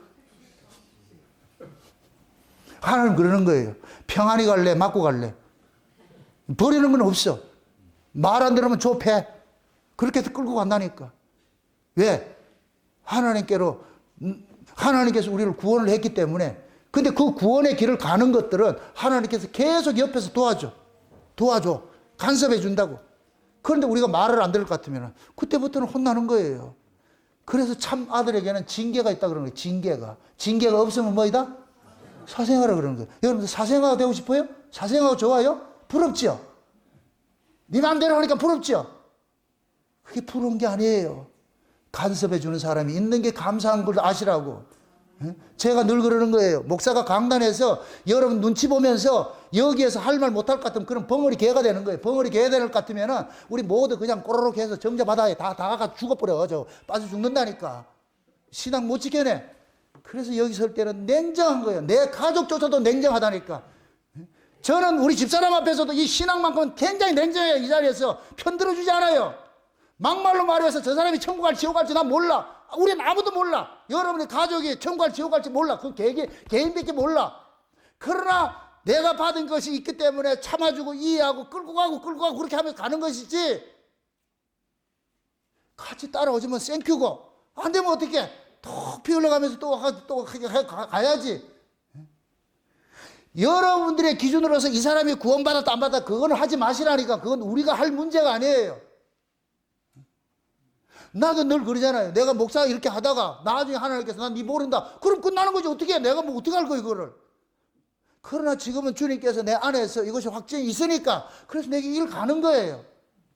하나는 그러는 거예요. 평안히 갈래? 맞고 갈래? 버리는 건 없어. 말 안 들으면 좁혀. 그렇게 해서 끌고 간다니까. 왜? 하나님께서 우리를 구원을 했기 때문에. 근데 그 구원의 길을 가는 것들은 하나님께서 계속 옆에서 도와줘. 간섭해 준다고. 그런데 우리가 말을 안 들을 것 같으면 그때부터는 혼나는 거예요. 그래서 참 아들에게는 징계가 있다 그러는 거예요. 징계가 없으면 뭐이다? 사생아라 그러는 거예요. 여러분들 사생아가 되고 싶어요? 사생아가 좋아요? 부럽죠? 네 맘대로 하니까 부럽죠? 그게 부러운 게 아니에요. 간섭해 주는 사람이 있는 게 감사한 걸 아시라고. 제가 늘 그러는 거예요. 목사가 강단에서 여러분 눈치 보면서 여기에서 할 말 못할 것 같으면 그런 벙어리 개가 되는 거예요. 벙어리 개가 될 것 같으면 우리 모두 그냥 꼬르륵 해서 정자 바다에 다 가 죽어버려. 빠져 죽는다니까. 신앙 못 지켜내. 그래서 여기 설 때는 냉정한 거예요. 내 가족조차도 냉정하다니까. 저는 우리 집사람 앞에서도 이 신앙만큼은 굉장히 냉정해요. 이 자리에서 편들어주지 않아요. 막말로 말해서 저 사람이 천국 갈지 지옥 갈지 난 몰라. 우리는 아무도 몰라. 여러분의 가족이 천국 갈지 지옥 갈지 몰라. 그 개인밖에 몰라. 그러나 내가 받은 것이 있기 때문에 참아주고 이해하고 끌고 가고 그렇게 하면서 가는 것이지. 같이 따라오지면 쌩큐고 안 되면 어떻게 톡 피흘러가면서 또 가야지. 여러분들의 기준으로서 이 사람이 구원받았다 안 받았다 그거는 하지 마시라니까. 그건 우리가 할 문제가 아니에요. 나도 늘 그러잖아요. 내가 목사 이렇게 하다가 나중에 하나님께서 난 네 모른다. 그럼 끝나는 거지. 어떻게 해? 내가 뭐 어떻게 할 거야 이거를. 그러나 지금은 주님께서 내 안에서 이것이 확증이 있으니까 그래서 내게 일 가는 거예요.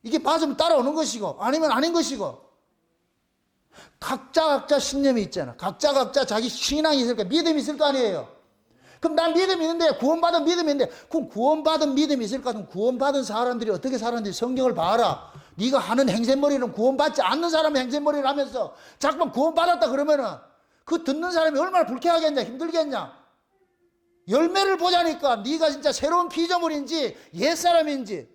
이게 맞으면 따라오는 것이고 아니면 아닌 것이고. 각자 신념이 있잖아. 각자 자기 신앙이 있을 거 믿음이 있을 거 아니에요. 그럼 난 믿음이 있는데 구원받은 믿음이 있는데 그럼 구원받은 믿음이 있을 거 같으면 구원받은 사람들이 어떻게 살았는지 성경을 봐라. 네가 하는 행세머리는 구원받지 않는 사람의 행세머리를 하면서 자꾸만 구원받았다 그러면은 그 듣는 사람이 얼마나 불쾌하겠냐 힘들겠냐. 열매를 보자니까 네가 진짜 새로운 피조물인지 옛사람인지.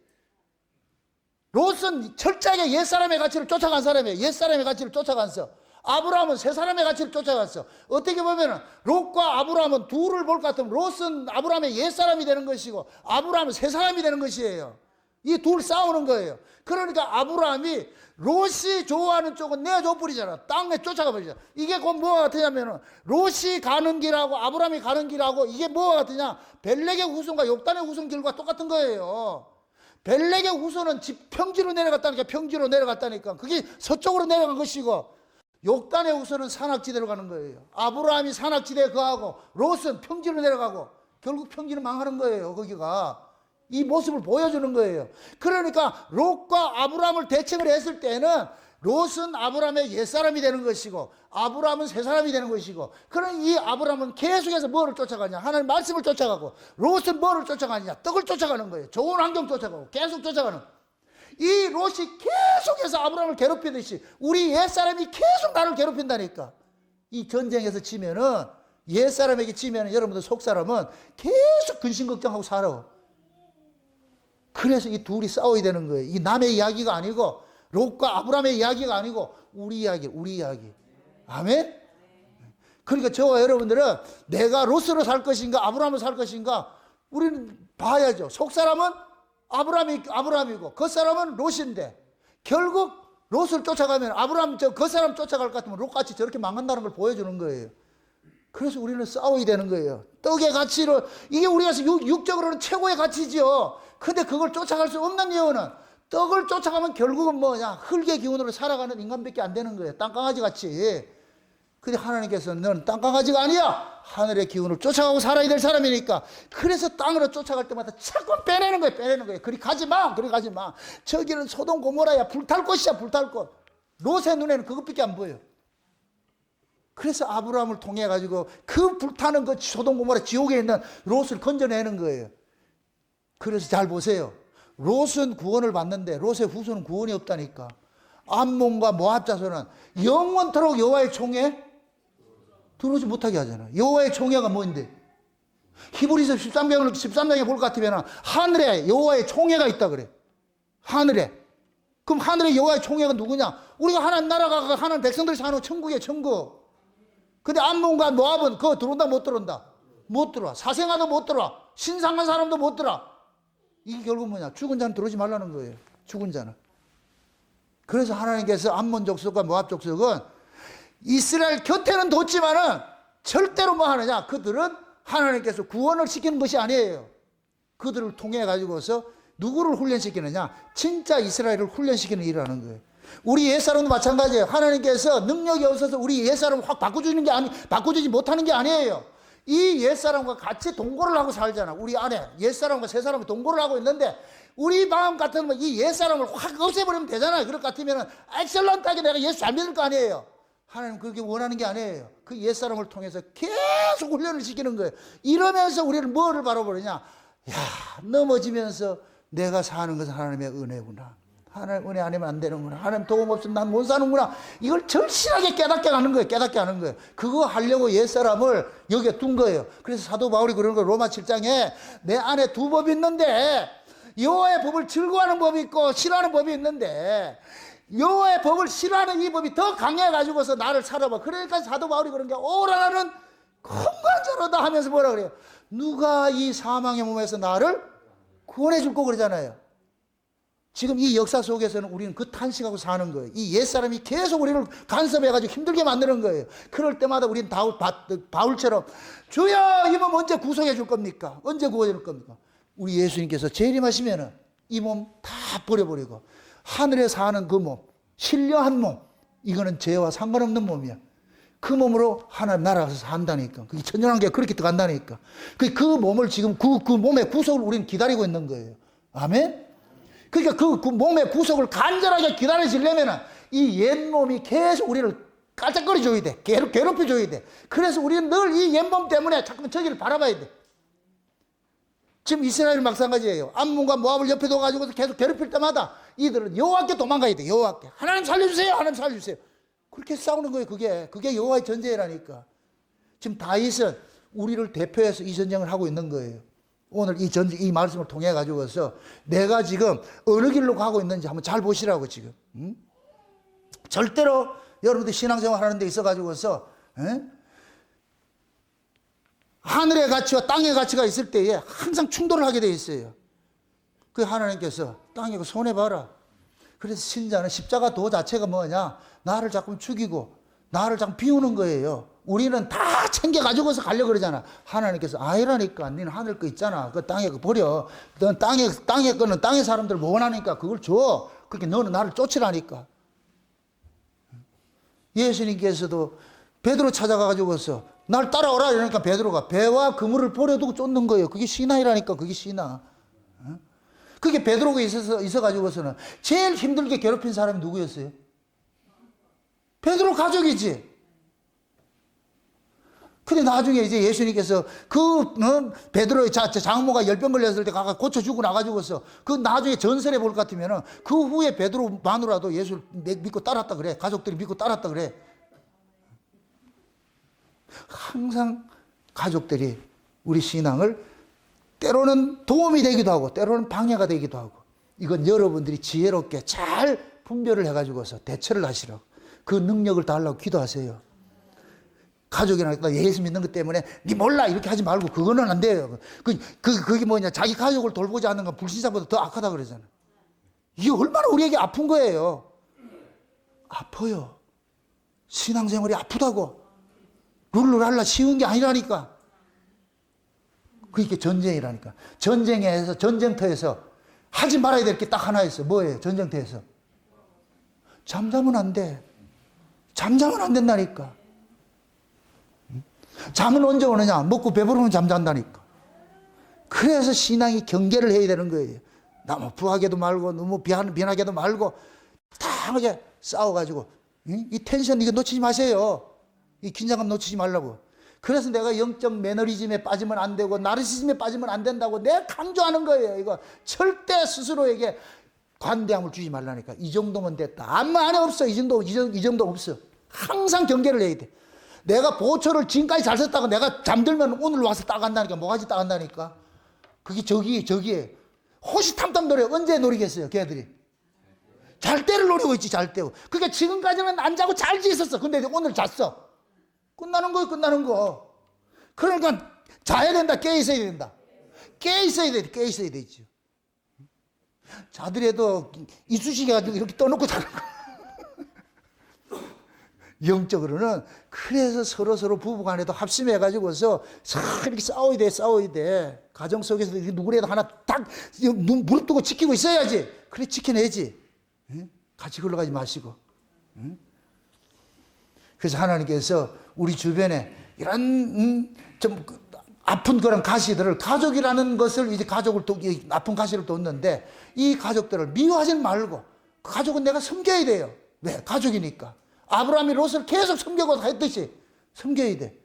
롯은 철저하게 옛사람의 가치를 쫓아간 사람이에요. 옛사람의 가치를 쫓아갔어. 아브라함은 새 사람의 가치를 쫓아갔어. 어떻게 보면 롯과 아브라함은 둘을 볼 것 같으면 롯은 아브라함의 옛사람이 되는 것이고 아브라함은 새 사람이 되는 것이에요. 이 둘 싸우는 거예요. 그러니까 아브라함이 롯이 좋아하는 쪽은 내줘 버리잖아. 땅에 쫓아가 버리잖아. 이게 곧 뭐가 같으냐면은 롯이 가는 길하고 아브라함이 가는 길하고 이게 뭐가 같으냐? 벨렉의 후손과 욕단의 후손 길과 똑같은 거예요. 벨렉의 후손은 평지로 내려갔다니까. 그게 서쪽으로 내려간 것이고 욕단의 후손은 산악지대로 가는 거예요. 아브라함이 산악지대에 거하고 롯은 평지로 내려가고 결국 평지는 망하는 거예요. 거기가. 이 모습을 보여주는 거예요. 그러니까 롯과 아브라함을 대칭을 했을 때는 롯은 아브라함의 옛사람이 되는 것이고 아브라함은 새사람이 되는 것이고, 그런 이 아브라함은 계속해서 뭐를 쫓아가냐? 하나님 말씀을 쫓아가고, 롯은 뭐를 쫓아가느냐? 떡을 쫓아가는 거예요. 좋은 환경 쫓아가고 계속 쫓아가는. 이 롯이 계속해서 아브라함을 괴롭히듯이 우리 옛사람이 계속 나를 괴롭힌다니까. 이 전쟁에서 지면은, 옛사람에게 지면은 여러분들 속사람은 계속 근심 걱정하고 살아. 그래서 이 둘이 싸워야 되는 거예요. 이 남의 이야기가 아니고, 롯과 아브라함의 이야기가 아니고 우리 이야기, 우리 이야기. 아멘? 그러니까 저와 여러분들은 내가 롯으로 살 것인가 아브라함으로 살 것인가 우리는 봐야죠. 속사람은 아브라함이고 겉사람은 롯인데, 결국 롯을 쫓아가면 아브라함 겉사람 쫓아갈 것 같으면 롯같이 저렇게 망한다는 걸 보여주는 거예요. 그래서 우리는 싸워야 되는 거예요. 떡의 가치를, 이게 우리가 육적으로는 최고의 가치지요. 근데 그걸 쫓아갈 수 없는 이유는, 떡을 쫓아가면 결국은 뭐냐? 흙의 기운으로 살아가는 인간밖에 안 되는 거예요. 땅강아지 같이. 근데 하나님께서는 너는 땅강아지가 아니야. 하늘의 기운을 쫓아가고 살아야 될 사람이니까. 그래서 땅으로 쫓아갈 때마다 자꾸 빼내는 거예요. 빼내는 거예요. 그리 가지 마. 그리 가지 마. 저기는 소돔 고모라야. 불탈 곳이야. 불탈 곳. 롯의 눈에는 그것밖에 안 보여. 그래서 아브라함을 통해 가지고 그 불타는 그 소돔 고모라 지옥에 있는 롯을 건져내는 거예요. 그래서 잘 보세요. 롯은 구원을 받는데 롯의 후손은 구원이 없다니까. 암몬과 모압 자손은 영원토록 여호와의 총에 들어오지 못하게 하잖아. 여호와의 총회가 뭔데? 히브리서 13장에 볼 것 같으면 하늘에 여호와의 총회가 있다 그래. 하늘에. 그럼 하늘에 여호와의 총회가 누구냐? 우리가 하나님 나라가 하나님 백성들이 사는 천국이에요. 천국. 근데 암몬과 모압은 그거 들어온다 못 들어온다? 못 들어와. 사생아도 못 들어와. 신상한 사람도 못 들어와. 이게 결국 뭐냐? 죽은 자는 들어오지 말라는 거예요. 죽은 자는. 그래서 하나님께서 암몬 족속과 모압 족속은 이스라엘 곁에는 뒀지만은 절대로 뭐 하느냐? 그들은 하나님께서 구원을 시키는 것이 아니에요. 그들을 통해 가지고서 누구를 훈련시키느냐? 진짜 이스라엘을 훈련시키는 일을 하는 거예요. 우리 옛사람도 마찬가지예요. 하나님께서 능력이 없어서 우리 옛사람을 확 바꿔주지 못하는 게 아니에요. 이 옛사람과 같이 동거를 하고 살잖아. 우리 안에 옛사람과 새사람이 동거를 하고 있는데, 우리 마음 같으면 이 옛사람을 확 없애버리면 되잖아요. 그럴 것 같으면 엑셀런트하게 내가 예수 잘 믿을 거 아니에요. 하나님 그렇게 원하는 게 아니에요. 그 옛사람을 통해서 계속 훈련을 시키는 거예요. 이러면서 우리는 뭐를 바라보느냐? 야, 넘어지면서 내가 사는 것은 하나님의 은혜구나. 하나님 은혜 아니면 안 되는구나. 하나님 도움 없으면 난 못 사는구나. 이걸 절실하게 깨닫게 하는 거예요. 깨닫게 하는 거예요. 그거 하려고 옛사람을 여기에 둔 거예요. 그래서 사도 바울이 그러는 거예요. 로마 7장에 내 안에 두 법이 있는데, 여호와의 법을 즐거워하는 법이 있고 싫어하는 법이 있는데, 여호와의 법을 싫어하는 이 법이 더 강해가지고서 나를 살아봐. 그러니까 사도 바울이 그런 게, 오라 나는 건강자로다 하면서 뭐라 그래요? 누가 이 사망의 몸에서 나를 구원해 줄 거 그러잖아요. 지금 이 역사 속에서는 우리는 그 탄식하고 사는 거예요. 이 옛사람이 계속 우리를 간섭해가지고 힘들게 만드는 거예요. 그럴 때마다 우리는 바울처럼, 주여 이 몸 언제 구속해 줄 겁니까? 언제 구원해 줄 겁니까? 우리 예수님께서 재림하시면은 이 몸 다 버려버리고 하늘에 사는 그 몸, 신령한 몸, 이거는 죄와 상관없는 몸이야. 그 몸으로 하나님 나라에서 산다니까. 그게 천연한 게 그렇게 들어간다니까. 그 몸을 지금 그 몸의 구속을 우리는 기다리고 있는 거예요. 아멘? 그러니까 그 몸의 구속을 간절하게 기다리시려면 이 옛몸이 계속 우리를 깔짝거려줘야 돼. 괴롭혀줘야 돼. 그래서 우리는 늘 이 옛몸 때문에 자꾸 저기를 바라봐야 돼. 지금 이스라엘 마찬가지예요. 암몬과 모압을 옆에 둬가지고 계속 괴롭힐 때마다 이들은 여호와께 도망가야 돼. 여호와께. 하나님 살려주세요. 하나님 살려주세요. 그렇게 싸우는 거예요. 그게 여호와의 전쟁이라니까. 지금 다윗은 우리를 대표해서 이 전쟁을 하고 있는 거예요. 오늘 이 말씀을 통해 가지고서 내가 지금 어느 길로 가고 있는지 한번 잘 보시라고 지금. 절대로 여러분들 신앙생활 하는 데 있어 가지고서 하늘의 가치와 땅의 가치가 있을 때에 항상 충돌을 하게 돼 있어요. 그 하나님께서 땅에 손해 봐라. 그래서 신자는 십자가 도 자체가 뭐냐? 나를 자꾸 죽이고 나를 자꾸 비우는 거예요. 우리는 다 챙겨 가지고서 가려고 그러잖아. 하나님께서 아니라니까. 너는 하늘 거 있잖아. 그 땅에 거 버려. 넌 땅에 거는 땅의 사람들 원하니까 그걸 줘. 그렇게 너는 나를 쫓으라니까. 예수님께서도 베드로 찾아가 가지고서 날 따라오라 이러니까 베드로가 배와 그물을 버려두고 쫓는 거예요. 그게 신앙이라니까. 그게 신앙. 그게 베드로가 있어 가지고서는 제일 힘들게 괴롭힌 사람이 누구였어요? 베드로 가족이지. 근데 나중에 이제 예수님께서 베드로의 장모가 열병 걸렸을 때 가가 고쳐주고 나가지고서 그 나중에 전설에 볼 것 같으면은 그 후에 베드로 마누라도 예수를 믿고 따랐다 그래. 가족들이 믿고 따랐다 그래. 항상 가족들이 우리 신앙을 때로는 도움이 되기도 하고 때로는 방해가 되기도 하고, 이건 여러분들이 지혜롭게 잘 분별을 해가지고서 대처를 하시라고, 그 능력을 달라고 기도하세요. 가족이랑 예수 믿는 것 때문에 니 몰라 이렇게 하지 말고, 그거는 안 돼요. 그게 뭐냐, 자기 가족을 돌보지 않는 건 불신자보다 더 악하다 그러잖아. 이게 얼마나 우리에게 아픈 거예요. 아파요. 신앙생활이 아프다고. 룰루랄라 쉬운 게 아니라니까. 그게 전쟁이라니까. 전쟁터에서 하지 말아야 될 게 딱 하나 있어. 뭐예요? 전쟁터에서 잠자면 안 돼. 잠자면 안 된다니까. 잠은 언제 오느냐? 먹고 배부르면 잠잔다니까. 그래서 신앙이 경계를 해야 되는 거예요. 너무 부하게도 말고 너무 비난하게도 말고 당하게 싸워가지고 이 텐션 이거 놓치지 마세요. 이 긴장감 놓치지 말라고. 그래서 내가 영적 매너리즘에 빠지면 안 되고 나르시즘에 빠지면 안 된다고 내가 강조하는 거예요. 이거 절대 스스로에게 관대함을 주지 말라니까. 이 정도면 됐다. 아무 안에 없어. 이 정도 없어. 항상 경계를 해야 돼. 내가 보초를 지금까지 잘 썼다가 내가 잠들면 오늘 와서 따간다니까. 뭐가지 따간다니까. 그게 저기에 호시탐탐 노래 언제 노리겠어요, 걔들이. 잘 때를 노리고 있지, 잘 때고. 그러니까 지금까지는 안 자고 잘 지었어. 근데 오늘 잤어. 끝나는 거예요, 끝나는 거. 그러니까 자야 된다, 깨 있어야 된다. 깨 있어야 되죠. 자더라도 이쑤시개 가지고 이렇게 떠놓고 자는 거. 영적으로는 그래서 서로 부부간에도 합심해가지고서 이렇게 싸워야 돼. 가정 속에서 누구라도 하나 딱 무릎 두고 지키고 있어야지. 그래, 지켜내지. 같이 흘러가지 마시고. 그래서 하나님께서 우리 주변에 이런 좀 아픈 그런 가시들을, 가족이라는 것을 이제 아픈 가시를 뒀는데 이 가족들을 미워하지 말고, 가족은 내가 섬겨야 돼요. 왜? 가족이니까. 아브라함이 롯을 계속 섬겨고 했듯이 섬겨야 돼.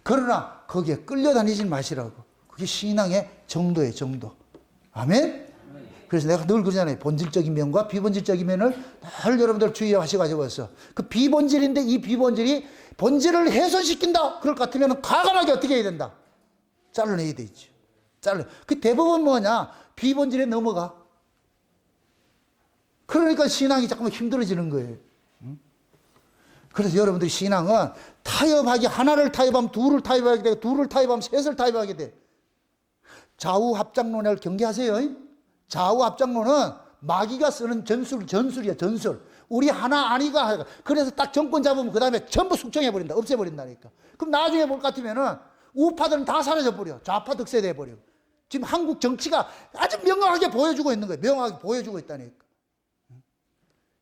그러나 거기에 끌려다니지 마시라고. 그게 신앙의 정도예요, 정도. 아멘? 그래서 내가 늘 그러잖아요. 본질적인 면과 비본질적인 면을 늘 여러분들 주의하셔가지고 있어. 그 비본질인데 이 비본질이 본질을 훼손시킨다. 그럴 것 같으면 과감하게 어떻게 해야 된다? 잘라내야 되죠. 그 대부분 뭐냐? 비본질에 넘어가. 그러니까 신앙이 자꾸만 힘들어지는 거예요. 그래서 여러분들이 신앙은 하나를 타협하면 둘을 타협하게 되고, 둘을 타협하면 셋을 타협하게 돼. 좌우 합작론을 경계하세요. 좌우 합작론은 마귀가 쓰는 전술이야, 전술. 우리 하나 아니가. 그래서 딱 정권 잡으면 그 다음에 전부 숙청해버린다, 없애버린다니까. 그럼 나중에 볼 것 같으면은 우파들은 다 사라져버려. 좌파 득세돼버려. 지금 한국 정치가 아주 명확하게 보여주고 있는 거예요. 명확하게 보여주고 있다니까.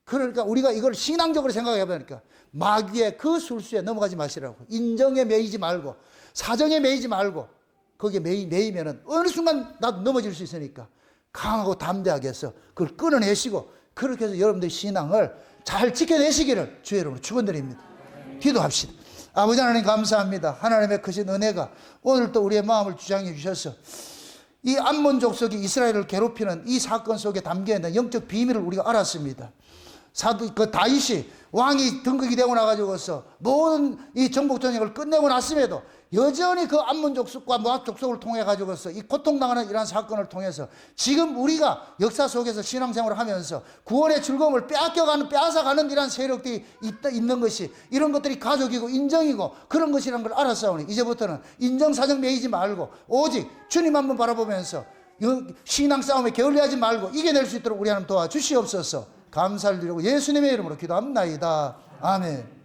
그러니까 우리가 이걸 신앙적으로 생각해 보니까 마귀의 그 술수에 넘어가지 마시라고. 인정에 매이지 말고, 사정에 매이지 말고, 거기에 매이면은 어느 순간 나도 넘어질 수 있으니까 강하고 담대하게 해서 그걸 끊어내시고, 그렇게 해서 여러분들의 신앙을 잘 지켜내시기를 주의 이름으로 축원드립니다. 기도합시다. 아버지 하나님 감사합니다. 하나님의 크신 은혜가 오늘 또 우리의 마음을 주장해 주셔서 이 암몬 족속이 이스라엘을 괴롭히는 이 사건 속에 담겨있는 영적 비밀을 우리가 알았습니다. 그 다윗이 왕이 등극이 되고 나가지고서 모든 이 정복 전쟁을 끝내고 났음에도 여전히 그 암몬 족속과 모압 족속을 통해 가지고서 이 고통당하는 이러한 사건을 통해서 지금 우리가 역사 속에서 신앙생활을 하면서 구원의 즐거움을 빼앗아가는 이러한 세력들이 있는 것이, 이런 것들이 가족이고 인정이고 그런 것이라는 걸 알았사오니 이제부터는 인정사정 매이지 말고 오직 주님 한번 바라보면서 신앙 싸움에 게을리하지 말고 이겨낼 수 있도록 우리 하나님 도와주시옵소서. 감사를 드리고 예수님의 이름으로 기도합나이다. 아멘.